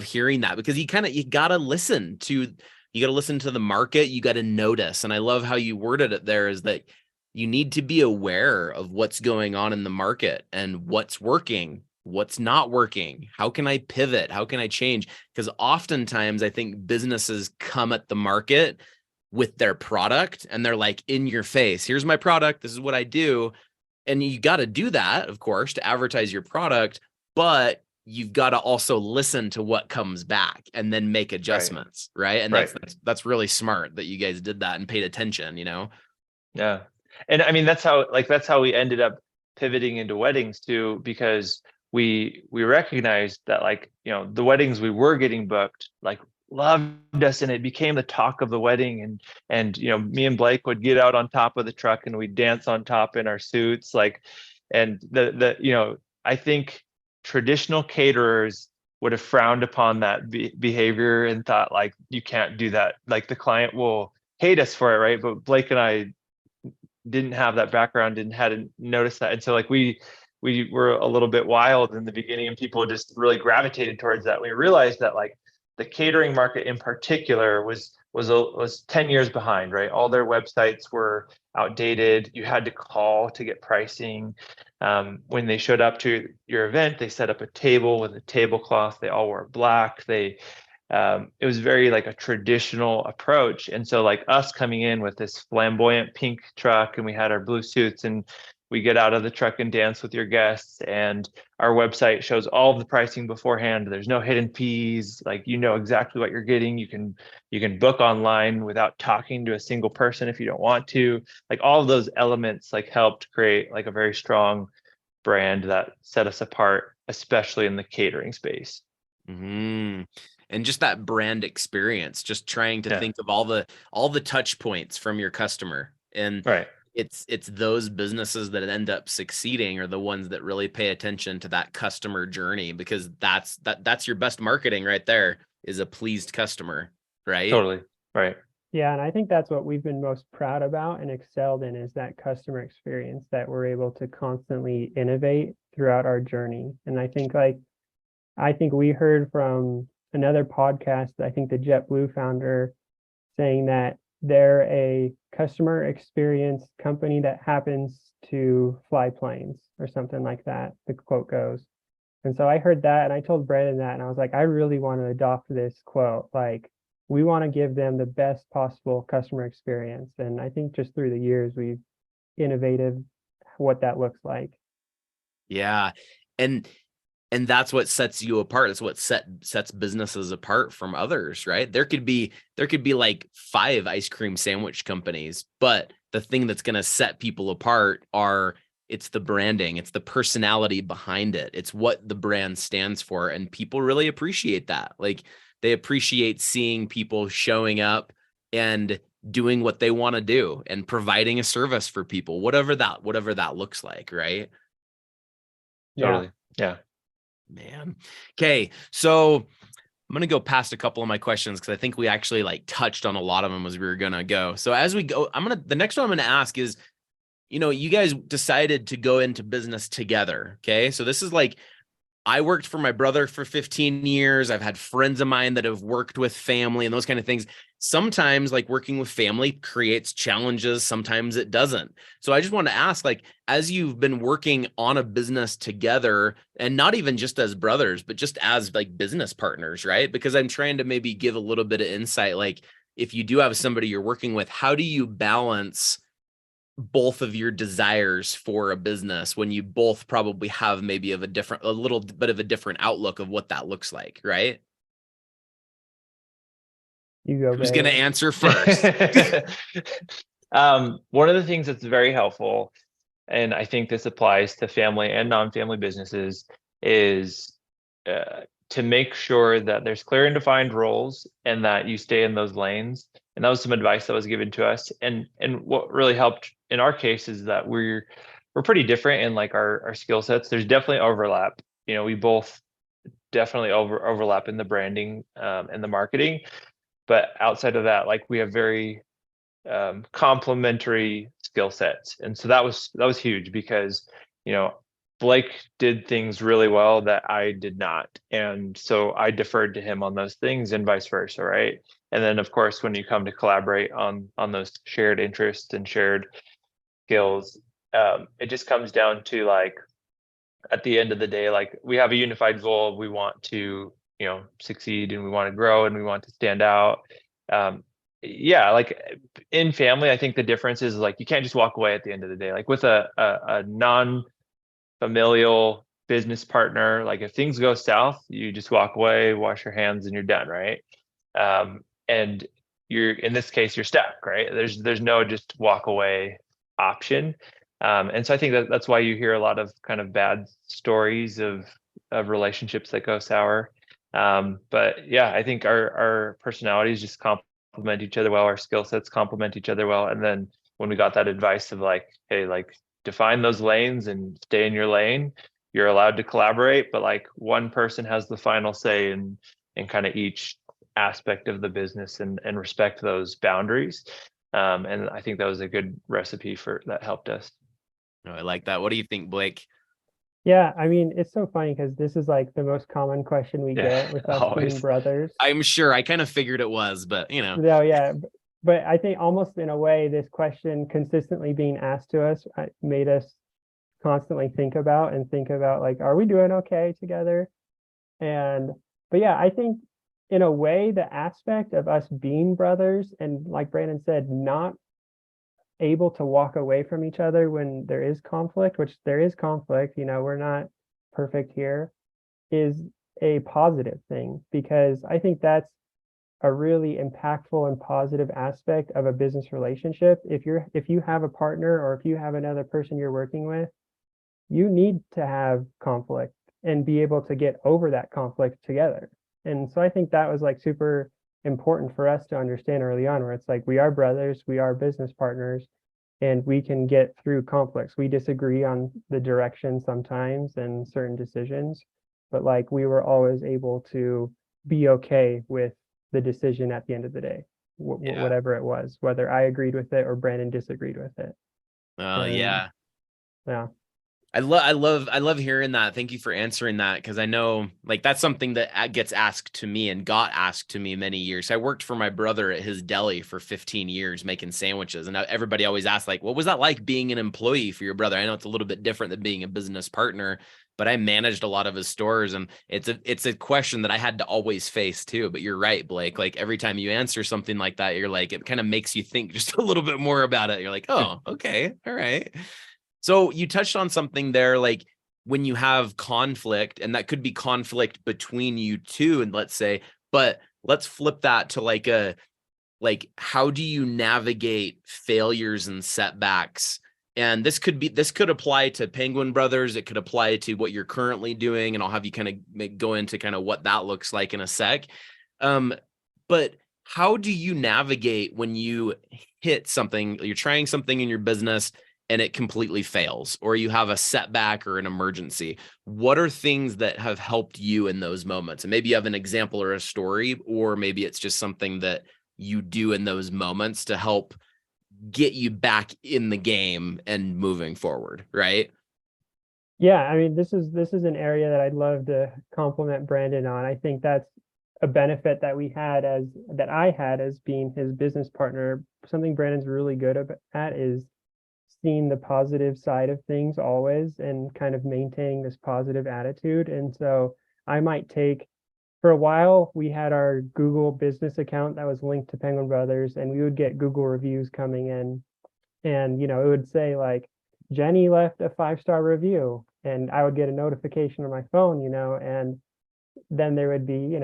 hearing that, because you gotta listen to the market. You got to notice. And I love how you worded it there, is that you need to be aware of what's going on in the market and what's working, what's not working. How can I pivot? How can I change? Because oftentimes I think businesses come at the market with their product and they're like, in your face, here's my product, this is what I do. And you got to do that, of course, to advertise your product, but you've got to also listen to what comes back and then make adjustments. Right. And that's really smart that you guys did that and paid attention, Yeah. And I mean, that's how we ended up pivoting into weddings too, because we recognized that, like, the weddings we were getting booked, like, loved us, and it became the talk of the wedding. And me and Blake would get out on top of the truck and we'd dance on top in our suits, like, and I think traditional caterers would have frowned upon that behavior and thought, like, you can't do that, like, the client will hate us for it, right? But Blake and I didn't have that background and hadn't noticed that. And so, like, we were a little bit wild in the beginning, and people just really gravitated towards that. We realized that, like, the catering market in particular was 10 years behind, right? All their websites were outdated. You had to call to get pricing. When they showed up to your event, they set up a table with a tablecloth. They all wore black. It was very like a traditional approach. And so, like, us coming in with this flamboyant pink truck, and we had our blue suits, and we get out of the truck and dance with your guests, and our website shows all of the pricing beforehand. There's no hidden fees. Like, exactly what you're getting. You can book online without talking to a single person if you don't want to. Like, all of those elements, like, helped create like a very strong brand that set us apart, especially in the catering space. And just that brand experience, just trying to think of all the touch points from your customer. And right. it's those businesses that end up succeeding are the ones that really pay attention to that customer journey, because that's your best marketing right there, is a pleased customer, right? Totally. Right. Yeah, and I think that's what we've been most proud about and excelled in, is that customer experience, that we're able to constantly innovate throughout our journey. And I think we heard from another podcast, I think the JetBlue founder, saying that they're a customer experience company that happens to fly planes or something like that, the quote goes. And so I heard that and I told Brandon that, and I was like, I really want to adopt this quote. Like, we want to give them the best possible customer experience. And I think just through the years, we've innovated what that looks like. Yeah. And that's what sets you apart. That's what sets businesses apart from others, right? There could be like 5 ice cream sandwich companies, but the thing that's going to set people apart it's the branding, it's the personality behind it. It's what the brand stands for. And people really appreciate that. Like, they appreciate seeing people showing up and doing what they want to do and providing a service for people, whatever that looks like, right? Totally. Yeah. Man. Okay. So I'm going to go past a couple of my questions, because I think we actually like touched on a lot of them as we were going to go. So as we go, the next one I'm going to ask is, you guys decided to go into business together. Okay. So this is like, I worked for my brother for 15 years. I've had friends of mine that have worked with family and those kind of things. Sometimes like working with family creates challenges. Sometimes it doesn't. So I just want to ask, like, as you've been working on a business together, and not even just as brothers, but just as like business partners, right? Because I'm trying to maybe give a little bit of insight. Like, if you do have somebody you're working with, how do you balance both of your desires for a business when you both probably have maybe a little bit of a different outlook of what that looks like, right? You go, Who's going to Bailey. answer first? One of the things that's very helpful, and I think this applies to family and non-family businesses, is to make sure that there's clear and defined roles and that you stay in those lanes. And that was some advice that was given to us. And what really helped in our case is that we're pretty different in like our skill sets. There's definitely overlap. We both definitely overlap in the branding and the marketing. But outside of that, like, we have very complementary skill sets. And so that was huge, because, Blake did things really well that I did not. And so I deferred to him on those things and vice versa, right? And then of course, when you come to collaborate on those shared interests and shared skills, it just comes down to, like, at the end of the day, like, we have a unified goal. We want to, succeed, and we want to grow, and we want to stand out. Yeah, like, in family, I think the difference is, like, you can't just walk away at the end of the day. Like, with a non-familial business partner, like, if things go south, you just walk away, wash your hands, and you're done, right? And in this case, you're stuck, right? There's no just walk away option. And so I think that's why you hear a lot of kind of bad stories of relationships that go sour. But yeah, I think our personalities just complement each other well. Our skill sets complement each other well. And then when we got that advice of, like, hey, like, define those lanes and stay in your lane, you're allowed to collaborate, but, like, one person has the final say in kind of each aspect of the business, and respect those boundaries. And I think that was a good recipe that helped us. Oh, I like that. What do you think, Blake? Yeah, I mean, it's so funny because this is like the most common question we get with us being always. brothers. I'm sure. I kind of figured it was, but No, yeah, but I think almost in a way, this question consistently being asked to us made us constantly think about like, are we doing okay together? But yeah, I think in a way, the aspect of us being brothers, and like Brandon said, not able to walk away from each other when there is conflict, which there is conflict, we're not perfect here, is a positive thing, because I think that's a really impactful and positive aspect of a business relationship. If you have a partner, or if you have another person you're working with, you need to have conflict and be able to get over that conflict together. And so I think that was like super important for us to understand early on, where it's like, we are brothers, we are business partners, and we can get through conflicts. We disagree on the direction sometimes and certain decisions, but like we were always able to be okay with the decision at the end of the day, Yeah. whatever it was, whether I agreed with it or Brandon disagreed with it. Yeah. Yeah. I love hearing that. Thank you for answering that, because I know like that's something that gets asked to me and got asked to me many years. I worked for my brother at his deli for 15 years making sandwiches, and everybody always asks like, what was that like being an employee for your brother? I know it's a little bit different than being a business partner, but I managed a lot of his stores, and it's a question that I had to always face too. But you're right, Blake. Like every time you answer something like that, you're like, it kind of makes you think just a little bit more about it. You're like, oh, okay, all right. So you touched on something there, like when you have conflict, and that could be conflict between you two, and let's say, but let's flip that to like how do you navigate failures and setbacks? And this could apply to Penguin Brothers. It could apply to what you're currently doing, and I'll have you kind of go into kind of what that looks like in a sec. But how do you navigate when you hit something, you're trying something in your business and it completely fails, or you have a setback or an emergency? What are things that have helped you in those moments? And maybe you have an example or a story, or maybe it's just something that you do in those moments to help get you back in the game and moving forward, right? Yeah, I mean, this is an area that I'd love to compliment Brandon on. I think that's a benefit that I had as being his business partner. Something Brandon's really good at is seeing the positive side of things always, and kind of maintaining this positive attitude. And so I might take, for a while, we had our Google business account that was linked to Penguin Brothers, and we would get Google reviews coming in, and it would say like, Jenny left a 5-star review, and I would get a notification on my phone, and then there would be,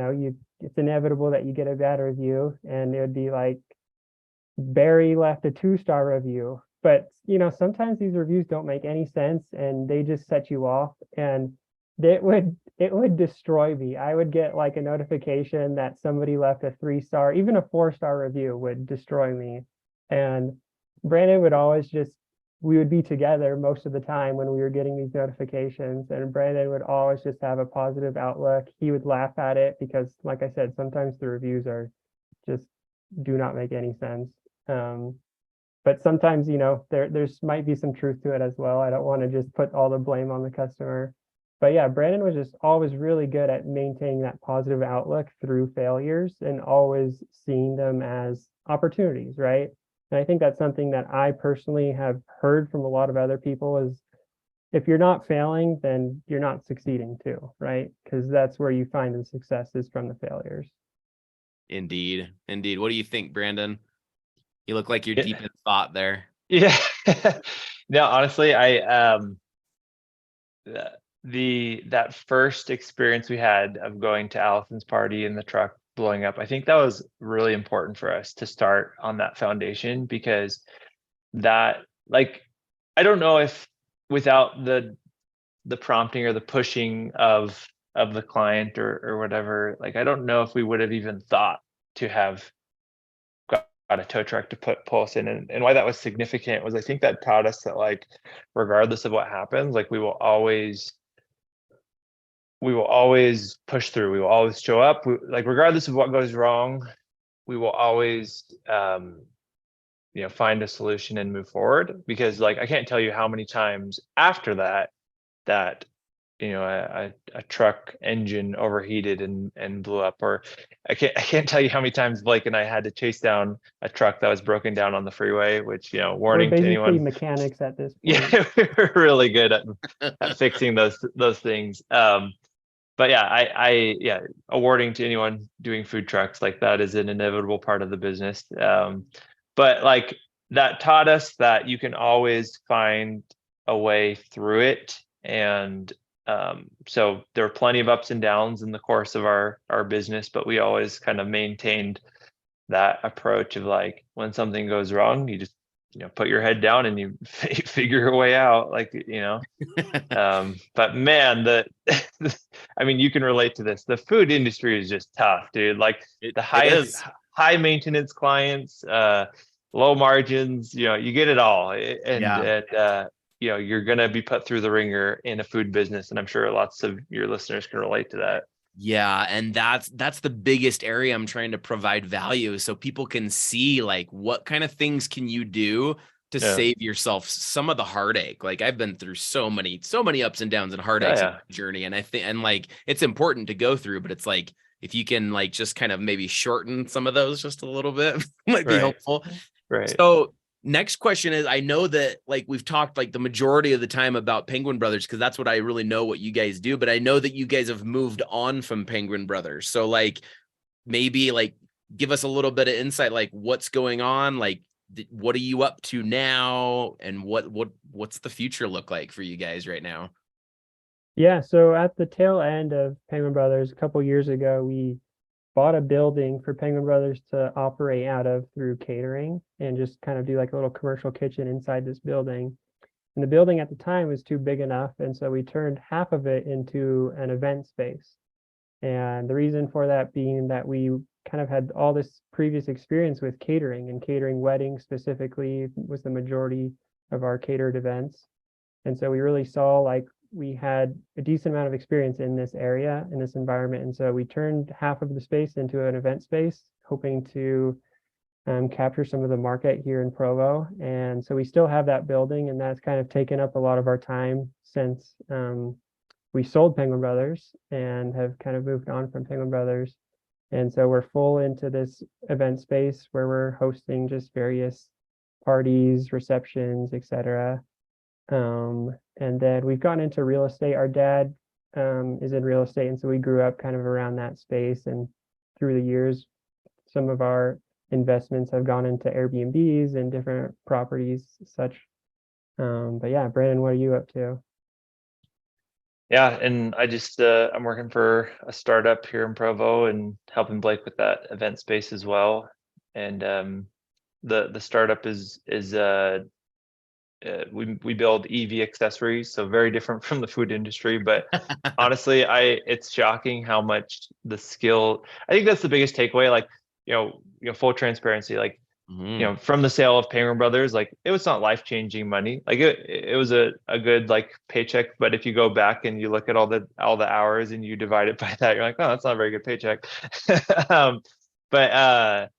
it's inevitable that you get a bad review, and it would be like, Barry left a 2-star review. But sometimes these reviews don't make any sense, and they just set you off, and it would destroy me. I would get like a notification that somebody left a 3-star, even a 4-star review would destroy me. And Brandon would always just, we would be together most of the time when we were getting these notifications, and Brandon would always just have a positive outlook. He would laugh at it because, like I said, sometimes the reviews are just do not make any sense. But sometimes, there's might be some truth to it as well. I don't want to just put all the blame on the customer. But yeah, Brandon was just always really good at maintaining that positive outlook through failures, and always seeing them as opportunities, right? And I think that's something that I personally have heard from a lot of other people is, if you're not failing, then you're not succeeding too, right? Because that's where you find the successes, from the failures. Indeed. What do you think, Brandon? You look like you're deep in thought there. Yeah. No, honestly, that first experience we had of going to Allison's party and the truck blowing up, I think that was really important for us to start on that foundation, because that, like, I don't know if without the prompting or the pushing of the client or whatever, like, I don't know if we would have even thought to have got a tow truck to pull us in. And why that was significant was, I think that taught us that, like, regardless of what happens, like, we will always push through. We will always show up. Like, regardless of what goes wrong, we will always find a solution and move forward. Because, like, I can't tell you how many times after that a truck engine overheated and blew up. Or I can't tell you how many times Blake and I had to chase down a truck that was broken down on the freeway, which, warning We're to basically anyone. mechanics at this point. Yeah, we're really good at fixing those things. But yeah, awarding to anyone doing food trucks, like, that is an inevitable part of the business. But like, that taught us that you can always find a way through it. And so there were plenty of ups and downs in the course of our business, but we always kind of maintained that approach of, like, when something goes wrong, you just put your head down and you figure your way out, like, but man, I mean, you can relate to this. The food industry is just tough, dude. Like, the It is. high maintenance clients, low margins, you get it all. Yeah. You're going to be put through the ringer in a food business. And I'm sure lots of your listeners can relate to that. Yeah, and that's the biggest area I'm trying to provide value so people can see like what kind of things can you do to Yeah. save yourself some of the heartache. Like I've been through so many ups and downs and heartaches in Yeah. my journey, and I think like it's important to go through, but it's like if you can like just kind of maybe shorten some of those just a little bit might be Right. helpful. Right. So next question is, I know that like we've talked like the majority of the time about Penguin Brothers because that's what I really know what you guys do, but I know that you guys have moved on from Penguin Brothers. So like maybe like give us a little bit of insight, like what's going on, like what are you up to now, and what's the future look like for you guys right now? Yeah, so at the tail end of Penguin Brothers, a couple years ago, we bought a building for Penguin Brothers to operate out of through catering and just kind of do like a little commercial kitchen inside this building. And the building at the time was too big enough, and so we turned half of it into an event space. And the reason for that being that we kind of had all this previous experience with catering, and catering weddings specifically was the majority of our catered events. And so we really saw like we had a decent amount of experience in this area, in this environment. And so we turned half of the space into an event space, hoping to capture some of the market here in Provo. And so we still have that building, and that's kind of taken up a lot of our time since we sold Penguin Brothers and have kind of moved on from Penguin Brothers. And so we're full into this event space where we're hosting just various parties, receptions, etc. And then we've gone into real estate. Our dad is in real estate, and so we grew up kind of around that space. And through the years, some of our investments have gone into Airbnbs and different properties, such. But yeah, Brandon, what are you up to? Yeah, and I'm working for a startup here in Provo and helping Blake with that event space as well. And the startup is we build EV accessories, so very different from the food industry. But honestly, it's shocking how much the skill. I think that's the biggest takeaway. Like, full transparency. Like, from the sale of Penguin Brothers, like it was not life-changing money. Like it was a good like paycheck. But if you go back and you look at all the hours and you divide it by that, you're like, oh, that's not a very good paycheck. um, but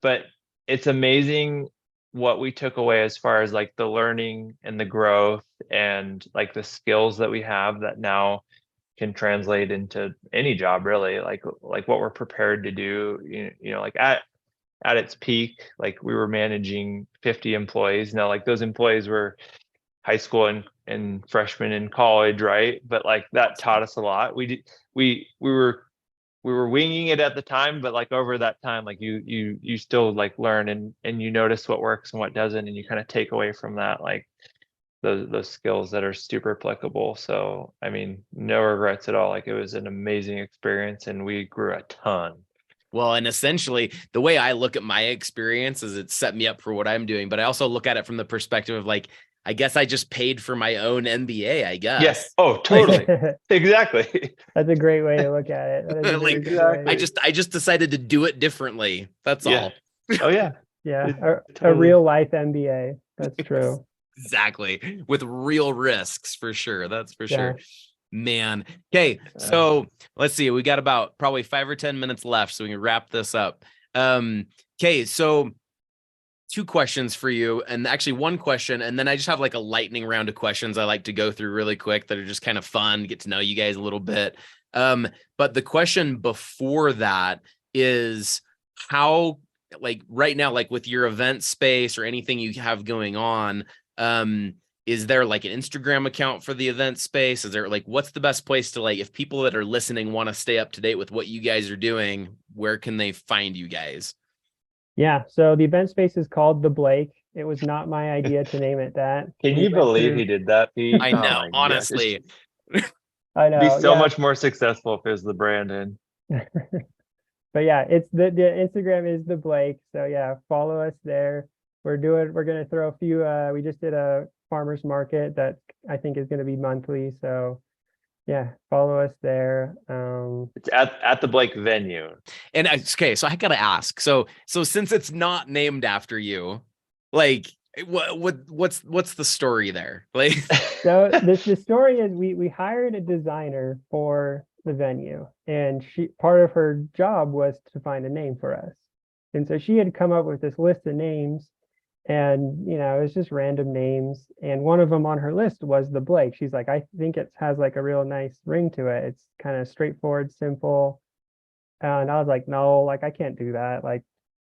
but it's amazing what we took away as far as like the learning and the growth and like the skills that we have that now can translate into any job really, like what we're prepared to do. Like at its peak, like we were managing 50 employees. Now, like those employees were high school and freshmen in college, right? But like that taught us a lot. We were winging it at the time, but like over that time, like you still like learn and you notice what works and what doesn't, and you kind of take away from that like those skills that are super applicable. So I mean, no regrets at all. Like it was an amazing experience and we grew a ton. Well, and essentially the way I look at my experience is it set me up for what I'm doing, but I also look at it from the perspective of like, I guess I just paid for my own MBA, I guess. Yes. Oh, totally. Exactly. That's a great way to look at it. That is a very Like, good way. I just decided to do it differently. That's all. Oh yeah. Yeah, a real life MBA. That's true. Exactly. With real risks for sure. That's for Yeah. sure. Man. Okay. So let's see. We got about probably 5 or 10 minutes left, so we can wrap this up. Okay. So 2 questions for you, and actually 1 question, and then I just have like a lightning round of questions I like to go through really quick that are just kind of fun, get to know you guys a little bit. But the question before that is how, like right now, like with your event space or anything you have going on, is there like an Instagram account for the event space? Is there like, what's the best place to, like, if people that are listening want to stay up to date with what you guys are doing, where can they find you guys? Yeah, so the event space is called The Blake. It was not my idea to name it that. Can you believe he did that, Pete? I know, honestly. I know. Be so much more successful if it was the Brandon. But yeah, it's the Instagram is The Blake. So yeah, follow us there. We're gonna throw a few we just did a farmers market that I think is gonna be monthly. So yeah, follow us there. It's at the Blake venue. And okay, so I gotta ask. So since it's not named after you, Like what's the story there? Like So the story is we hired a designer for the venue, and she part of her job was to find a name for us. And so she had come up with this list of names, and it was just random names. And one of them on her list was the Blake. She's like, I think it has like a real nice ring to it. It's kind of straightforward, simple. And I was like, no, like I can't do that. Like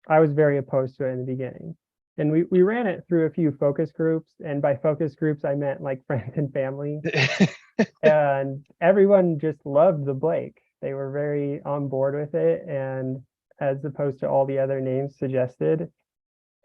I was very opposed to it in the beginning. And we ran it through a few focus groups. And by focus groups, I meant like friends and family. And everyone just loved the Blake. They were very on board with it. And as opposed to all the other names suggested.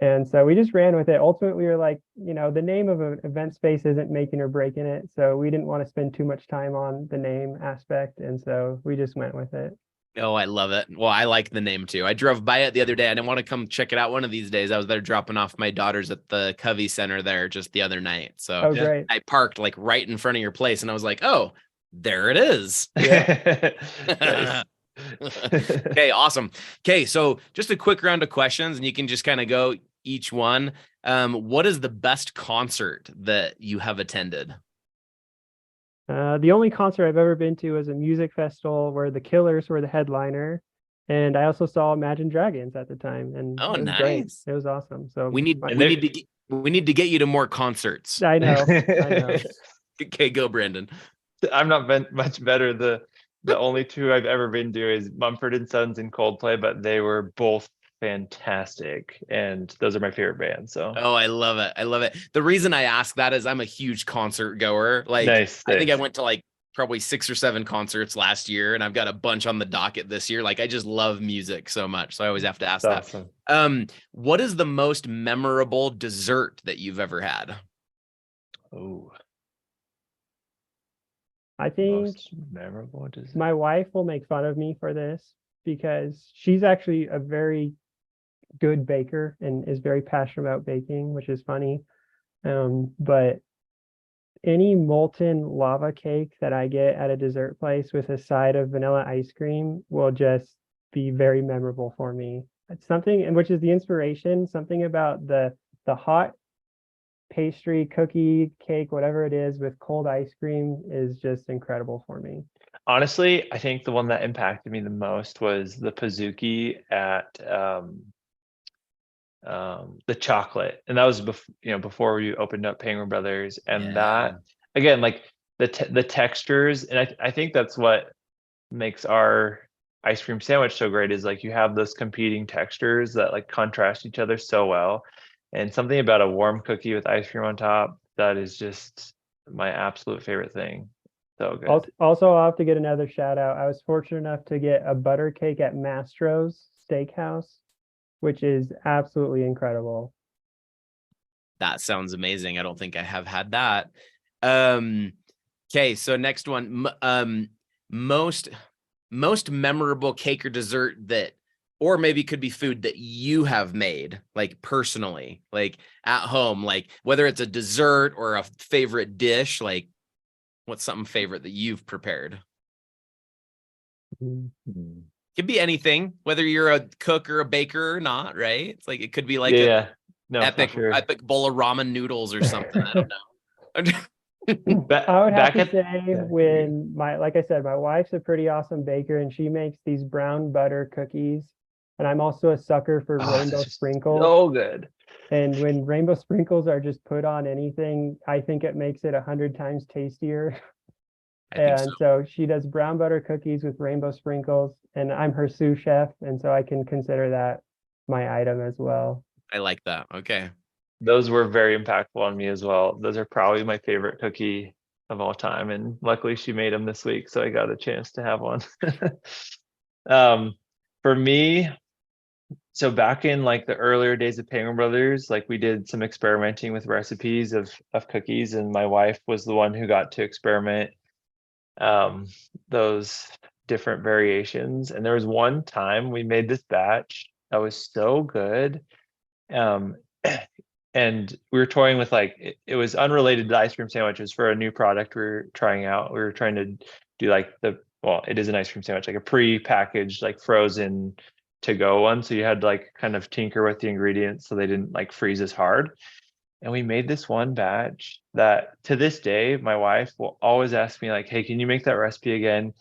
And so we just ran with it. Ultimately, we were like, the name of an event space isn't making or breaking it. So we didn't want to spend too much time on the name aspect. And so we just went with it. Oh, I love it. Well, I like the name too. I drove by it the other day. I didn't want to come check it out one of these days. I was there dropping off my daughters at the Covey Center there just the other night. So Great. I parked like right in front of your place and I was like, oh, there it is. Yeah. Okay, awesome. Okay, so just a quick round of questions and you can just kind of go each one. What is the best concert that you have attended? The only concert I've ever been to was a music festival where the Killers were the headliner, and I also saw Imagine Dragons at the time, and Oh, it was nice. great. It was awesome. So we need to get you to more concerts. I know. Okay, go Brandon. I'm not much better. The only two I've ever been to is Mumford & Sons and Coldplay, but they were both fantastic, and those are my favorite bands. So I love it. I love it. The reason I ask that is I'm a huge concert goer. Like nice. I think I went to like probably 6 or 7 concerts last year, and I've got a bunch on the docket this year. Like I just love music so much, so I always have to ask that. Awesome. What is the most memorable dessert that you've ever had? Oh, I think most memorable dessert. My wife will make fun of me for this because she's actually a very good baker and is very passionate about baking, which is funny. But any molten lava cake that I get at a dessert place with a side of vanilla ice cream will just be very memorable for me. It's something, and which is the inspiration, something about the hot pastry, cookie, cake, whatever it is with cold ice cream is just incredible for me. Honestly, I think the one that impacted me the most was the Pizookie at the chocolate, and that was before we opened up Penguin Brothers, and that again, like the textures, and I think that's what makes our ice cream sandwich so great is like you have those competing textures that like contrast each other so well, and something about a warm cookie with ice cream on top, that is just my absolute favorite thing. So good. Also, I'll have to get another shout out. I was fortunate enough to get a butter cake at Mastro's Steakhouse, which is absolutely incredible. That sounds amazing. I don't think I have had that. Okay, so next one. Most memorable cake or dessert that, or maybe could be food that you have made, like personally, like at home, like whether it's a dessert or a favorite dish, like what's something favorite that you've prepared? Mm-hmm. Could be anything, whether you're a cook or a baker or not, right? It's like it could be like epic bowl of ramen noodles or something. I don't know. I would have to say when like I said, my wife's a pretty awesome baker and she makes these brown butter cookies. And I'm also a sucker for rainbow sprinkles. So good. And when rainbow sprinkles are just put on anything, I think it makes it 100 times tastier. And so she does brown butter cookies with rainbow sprinkles, and I'm her sous chef, and so I can consider that my item as well. I like that. Okay. Those were very impactful on me as well. Those are probably my favorite cookie of all time, and luckily she made them this week, so I got a chance to have one. For me, so back in like the earlier days of Penguin Brothers, like we did some experimenting with recipes of cookies, and my wife was the one who got to experiment those different variations. And there was one time we made this batch that was so good. And we were toying with like, it was unrelated to ice cream sandwiches for a new product we were trying out. We were trying to do like it is an ice cream sandwich, like a pre-packaged, like frozen to-go one. So you had to like kind of tinker with the ingredients so they didn't like freeze as hard. And we made this one batch that to this day, my wife will always ask me like, hey, can you make that recipe again?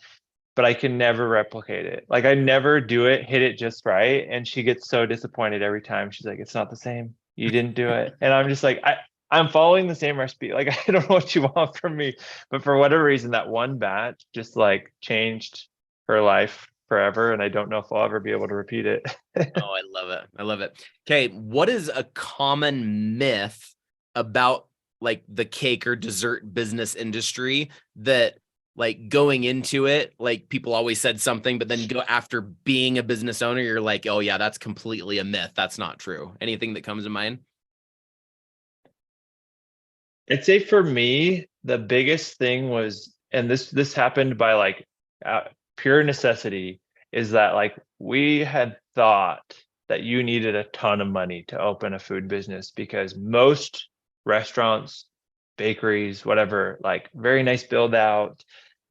But I can never replicate it. Like I never do it, hit it just right. And she gets so disappointed every time. She's like, it's not the same. You didn't do it. And I'm just like, I'm following the same recipe. Like I don't know what you want from me. But for whatever reason, that one batch just like changed her life forever. And I don't know if I'll ever be able to repeat it. Oh, I love it. I love it. Okay. What is a common myth about like the cake or dessert business industry that like going into it, like people always said something, but then you go after being a business owner, you're like, oh yeah, that's completely a myth. That's not true. Anything that comes to mind? I'd say for me, the biggest thing was, and this happened by like pure necessity, is that like we had thought that you needed a ton of money to open a food business because most restaurants, bakeries, whatever, like very nice build out,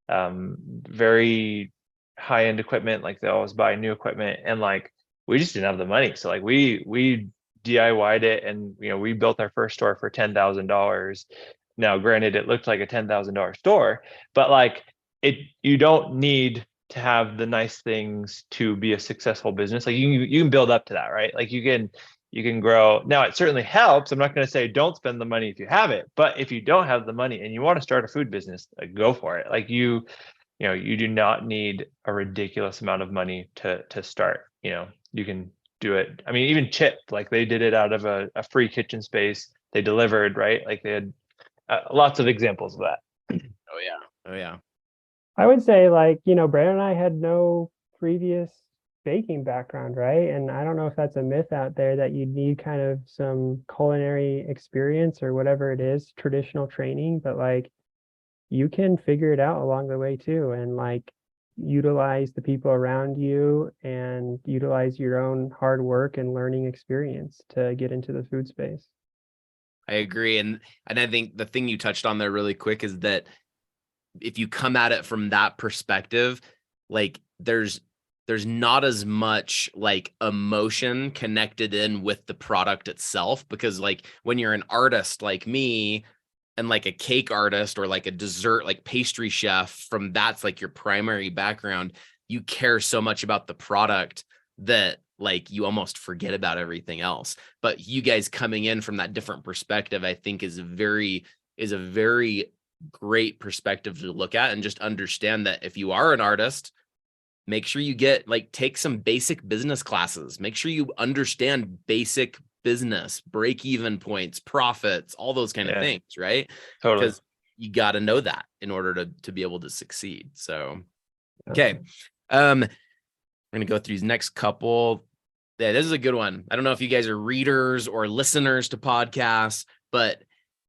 very high end equipment, like they always buy new equipment, and like we just didn't have the money. So like we DIY'd it, and we built our first store for $10,000. Now, granted, it looked like a $10,000 store, but like you don't need to have the nice things to be a successful business. Like you can build up to that, right? Like you can grow. Now, it certainly helps. I'm not going to say don't spend the money if you have it, but if you don't have the money and you want to start a food business, like, go for it. Like you do not need a ridiculous amount of money to start. You can do it. I mean, even Chip, like they did it out of a free kitchen space. They delivered, right? Like they had lots of examples of that. Oh yeah. Oh yeah. I would say like, Brandon and I had no previous baking background, right? And I don't know if that's a myth out there that you need kind of some culinary experience or whatever it is, traditional training, but like you can figure it out along the way too, and like utilize the people around you and utilize your own hard work and learning experience to get into the food space. I agree. And I think the thing you touched on there really quick is that if you come at it from that perspective, like there's not as much like emotion connected in with the product itself, because like when you're an artist like me and like a cake artist or like a dessert, like pastry chef, from that's like your primary background, you care so much about the product that like you almost forget about everything else. But you guys coming in from that different perspective, I think is a very great perspective to look at, and just understand that if you are an artist, make sure you take some basic business classes, make sure you understand basic business, break-even points, profits, all those kind of things, right? Totally. Because you got to know that in order to be able to succeed. So, okay. We're going to go through these next couple. Yeah, this is a good one. I don't know if you guys are readers or listeners to podcasts, but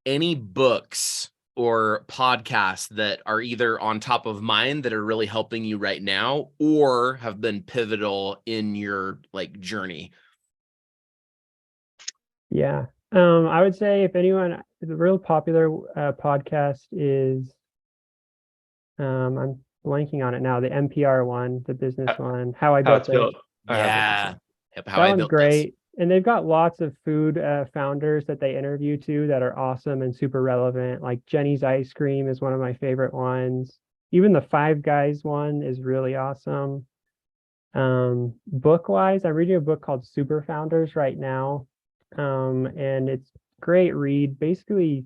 any books or podcasts that are either on top of mind that are really helping you right now or have been pivotal in your like journey? Yeah. I would say if anyone, the real popular podcast is, I'm blanking on it now, the NPR one, the business one, How I Built This. Yeah. That one's great. And they've got lots of food founders that they interview too that are awesome and super relevant. Like Jenny's Ice Cream is one of my favorite ones. Even the Five Guys one is really awesome. Book wise, I'm reading a book called Super Founders right now. And it's great read, basically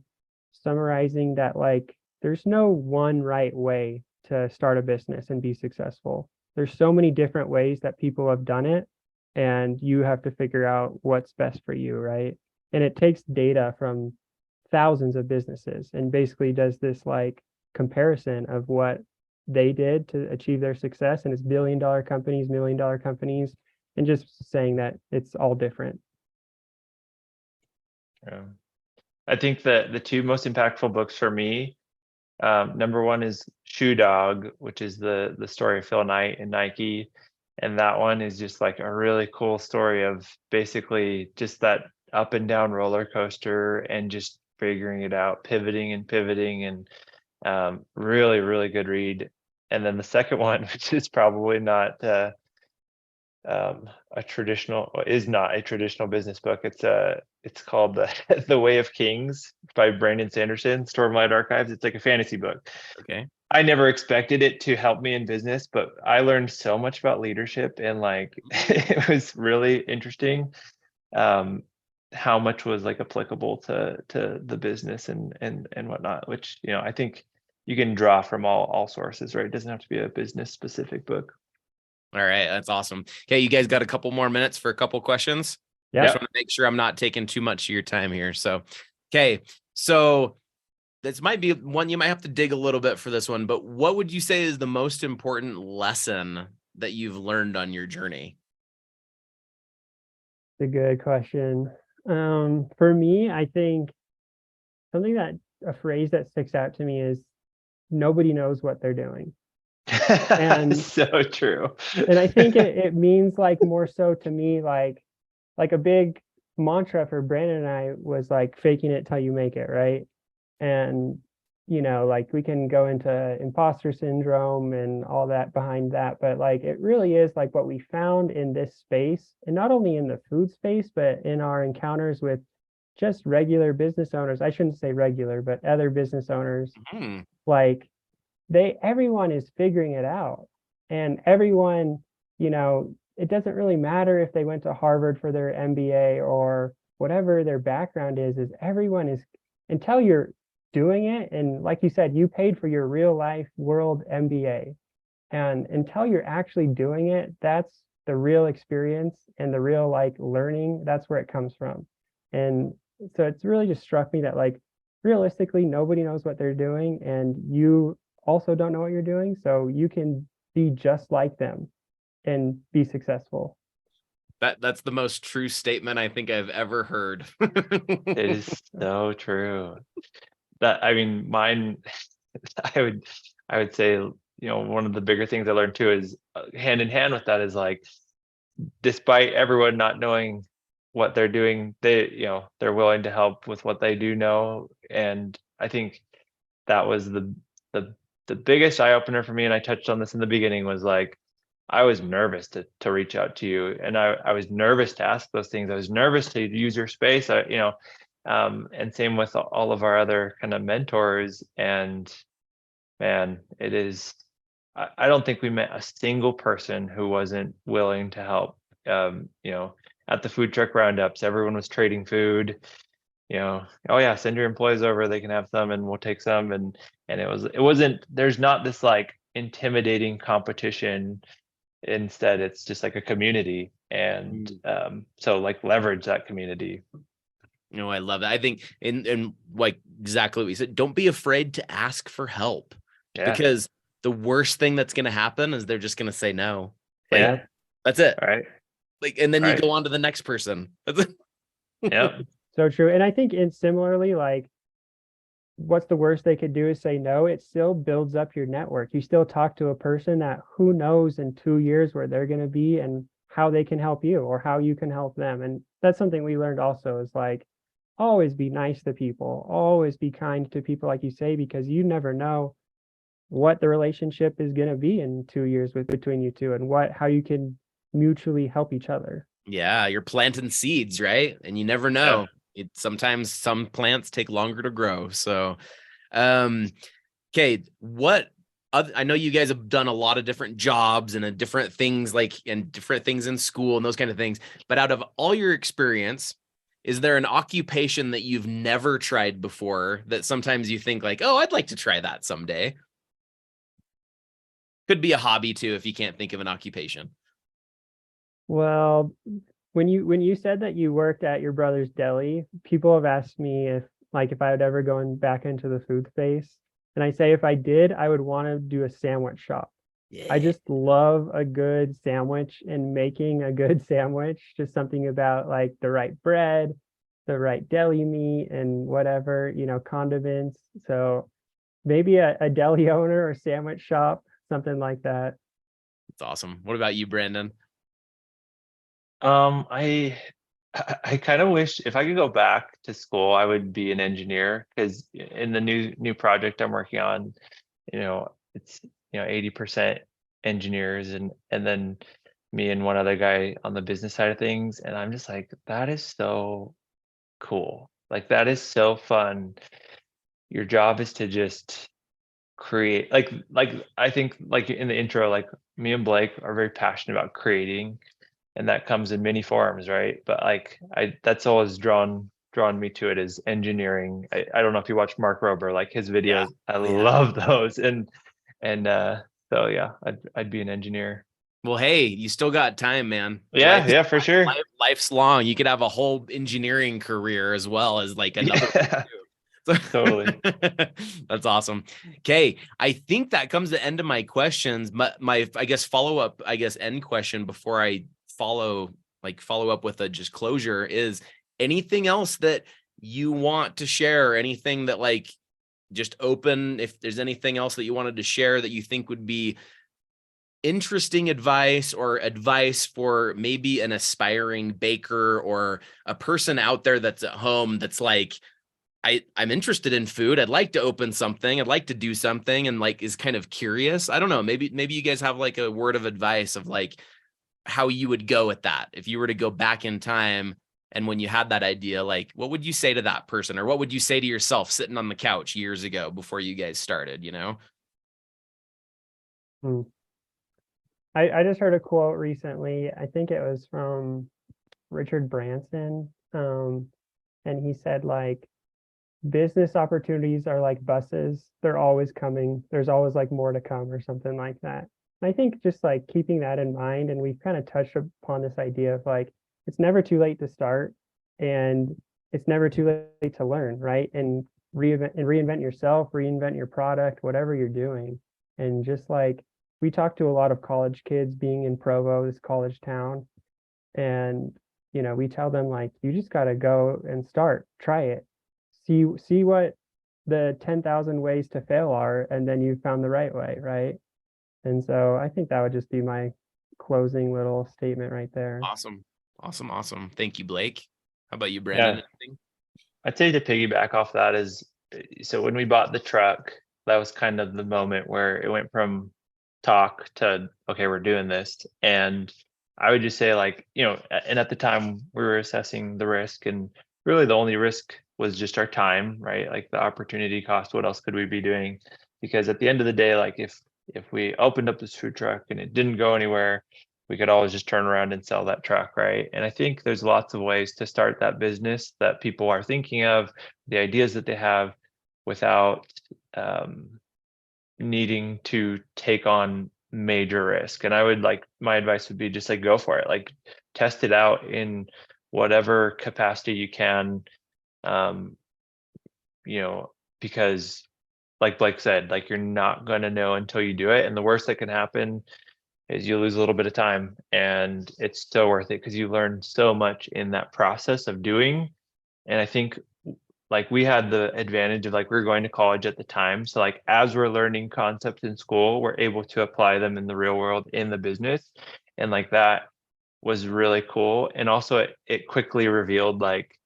summarizing that like there's no one right way to start a business and be successful. There's so many different ways that people have done it, and you have to figure out what's best for you, right? And it takes data from thousands of businesses and basically does this like comparison of what they did to achieve their success, and it's billion-dollar companies, million-dollar companies, and just saying that it's all different. Yeah. I think that the two most impactful books for me, number one is Shoe Dog, which is the story of Phil Knight and Nike. And that one is just like a really cool story of basically just that up and down roller coaster and just figuring it out, pivoting, and really, really good read. And then the second one, which is probably not is not a traditional business book. It's called The Way of Kings by Brandon Sanderson, Stormlight Archives. It's like a fantasy book. Okay. I never expected it to help me in business, but I learned so much about leadership, and like it was really interesting how much was like applicable to the business and whatnot, which, you know, I think you can draw from all sources, right? It doesn't have to be a business specific book. All right. That's awesome. Okay. You guys got a couple more minutes for a couple questions? Yeah. I just want to make sure I'm not taking too much of your time here. So, okay. So this might be one you might have to dig a little bit for this one, but what would you say is the most important lesson that you've learned on your journey? It's a good question. For me, I think a phrase that sticks out to me is nobody knows what they're doing. And so true. And I think it means like more so to me, like a big mantra for Brandon and I was like faking it till you make it, right? And like we can go into imposter syndrome and all that behind that, but like it really is like what we found in this space, and not only in the food space, but in our encounters with just regular business owners. I shouldn't say regular, but other business owners, like everyone is figuring it out, and everyone, it doesn't really matter if they went to Harvard for their MBA or whatever their background is everyone is, until you're doing it. And like you said, you paid for your real life world MBA, and until you're actually doing it, that's the real experience and the real like learning. That's where it comes from. And so it's really just struck me that like realistically nobody knows what they're doing, and you also don't know what you're doing, so you can be just like them and be successful. That's the most true statement I think I've ever heard. It is so true. That, I mean, mine, I would say, you know, one of the bigger things I learned too is hand in hand with that is like, despite everyone not knowing what they're doing, they're willing to help with what they do know. And I think that was the biggest eye opener for me. And I touched on this in the beginning, was like, I was nervous to reach out to you, and I was nervous to ask those things. I was nervous to use your space. And same with all of our other kind of mentors. And man, it is, I don't think we met a single person who wasn't willing to help. At the food truck roundups, everyone was trading food. Oh yeah, send your employees over, they can have some and we'll take some. And it wasn't, there's not this like intimidating competition. Instead, it's just like a community. And so like leverage that community. I love that. I think in like exactly what you said, don't be afraid to ask for help. Yeah. Because the worst thing that's going to happen is they're just going to say no. Yeah. That's it. All right. Like, and then you go on to the next person. Yeah. So true. And I think similarly, like, what's the worst they could do is say no. It still builds up your network. You still talk to a person that who knows in 2 years where they're going to be and how they can help you or how you can help them. And that's something we learned also, is like, always be nice to people, always be kind to people, like you say, because you never know what the relationship is going to be in 2 years between you two, and how you can mutually help each other. Yeah, you're planting seeds, right? And you never know. Sometimes some plants take longer to grow. So, okay, I know you guys have done a lot of different jobs and different things, and different things in school and those kind of things. But out of all your experience, is there an occupation that you've never tried before that sometimes you think like, oh, I'd like to try that someday? Could be a hobby too, if you can't think of an occupation. Well, when you said that you worked at your brother's deli, people have asked me if I would ever go back into the food space. And I say if I did, I would want to do a sandwich shop. Yeah. I just love a good sandwich, and making a good sandwich, just something about like the right bread, the right deli meat, and whatever, condiments. So maybe a deli owner or sandwich shop, something like that. That's awesome. What about you, Brandon? I kind of wish if I could go back to school, I would be an engineer, because in the new project I'm working on, it's 80% engineers, and then me and one other guy on the business side of things. And I'm just like, that is so cool. Like, that is so fun. Your job is to just create, like I think, like in the intro, like me and Blake are very passionate about creating, and that comes in many forms, right? But like that's always drawn me to it, is engineering. I don't know if you watch Mark Rober, like his Yeah. videos, I Yeah. love those. And so yeah, I'd be an engineer. Well, hey, you still got time, man. Yeah, yeah, for sure. Life's long. You could have a whole engineering career as well as like another one Yeah, too. totally. That's awesome. Okay, I think that comes to the end of my questions. My I guess follow up, end question before I follow up with a just closure is anything else that you want to share, anything that like just open, if there's anything else that you wanted to share that you think would be interesting advice or advice for maybe an aspiring baker or a person out there that's at home that's like, I'm interested in food. I'd like to open something. I'd like to do something and like is kind of curious. I don't know. Maybe you guys have like a word of advice of like how you would go with that. If you were to go back in time and when you had that idea, like what would you say to that person or what would you say to yourself sitting on the couch years ago before you guys started, you know? Hmm. I just heard a quote recently. I think it was from Richard Branson. And he said like business opportunities are like buses. They're always coming. There's always like more to come or something like that. I think just like keeping that in mind, and we've kind of touched upon this idea of like it's never too late to start and it's never too late to learn, right? And reinvent yourself, reinvent your product, whatever you're doing. And just like we talk to a lot of college kids being in Provo, this college town, and we tell them like you just got to go and start, try it, see what the 10,000 ways to fail are, and then you found the right way, right? And so I think that would just be my closing little statement right there. Awesome. Awesome. Thank you, Blake. How about you, Brandon? Yeah, Anything? I'd say to piggyback off that is, so when we bought the truck, that was kind of the moment where it went from talk to, okay, we're doing this. And I would just say like, and at the time we were assessing the risk, and really the only risk was just our time, right? Like the opportunity cost, what else could we be doing? Because at the end of the day, like if we opened up this food truck and it didn't go anywhere, we could always just turn around and sell that truck, right? And I think there's lots of ways to start that business that people are thinking of, the ideas that they have, without needing to take on major risk. And I would like, my advice would be just like go for it, like test it out in whatever capacity you can. um because like Blake said, like you're not going to know until you do it, and the worst that can happen is you lose a little bit of time, and it's still worth it because you learn so much in that process of doing. And I think like we had the advantage of like we were going to college at the time, so like as we're learning concepts in school, we're able to apply them in the real world in the business. And like that was really cool. And also it quickly revealed like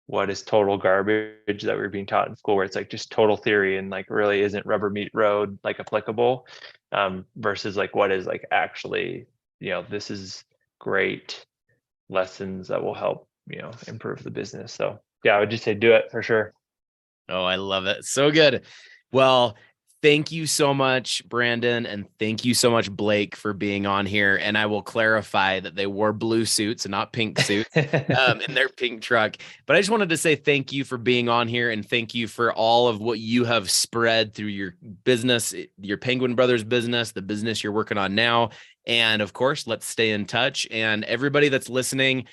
what is total garbage that we were being taught in school, where it's like just total theory and like really isn't rubber meet road like applicable, versus like what is like actually, this is great lessons that will help, improve the business. So yeah, I would just say do it for sure. Oh, I love it. So good. Well, thank you so much, Brandon. And thank you so much, Blake, for being on here. And I will clarify that they wore blue suits and not pink suits in their pink truck. But I just wanted to say thank you for being on here. And thank you for all of what you have spread through your business, your Penguin Brothers business, the business you're working on now. And of course, let's stay in touch. And everybody that's listening,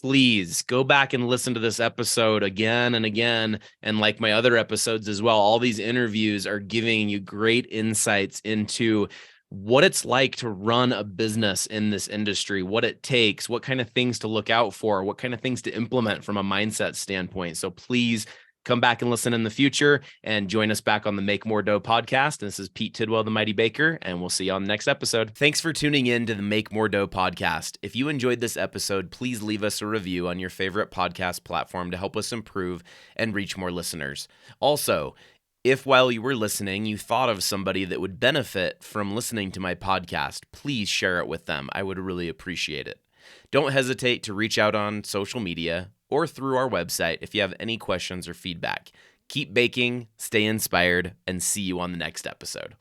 please go back and listen to this episode again and again. And like my other episodes as well, all these interviews are giving you great insights into what it's like to run a business in this industry, what it takes, what kind of things to look out for, what kind of things to implement from a mindset standpoint. So please come back and listen in the future and join us back on the Make More Dough podcast. This is Pete Tidwell, the Mighty Baker, and we'll see you on the next episode. Thanks for tuning in to the Make More Dough podcast. If you enjoyed this episode, please leave us a review on your favorite podcast platform to help us improve and reach more listeners. Also, If while you were listening, you thought of somebody that would benefit from listening to my podcast, please share it with them. I would really appreciate it. Don't hesitate to reach out on social media or through our website if you have any questions or feedback. Keep baking, stay inspired, and see you on the next episode.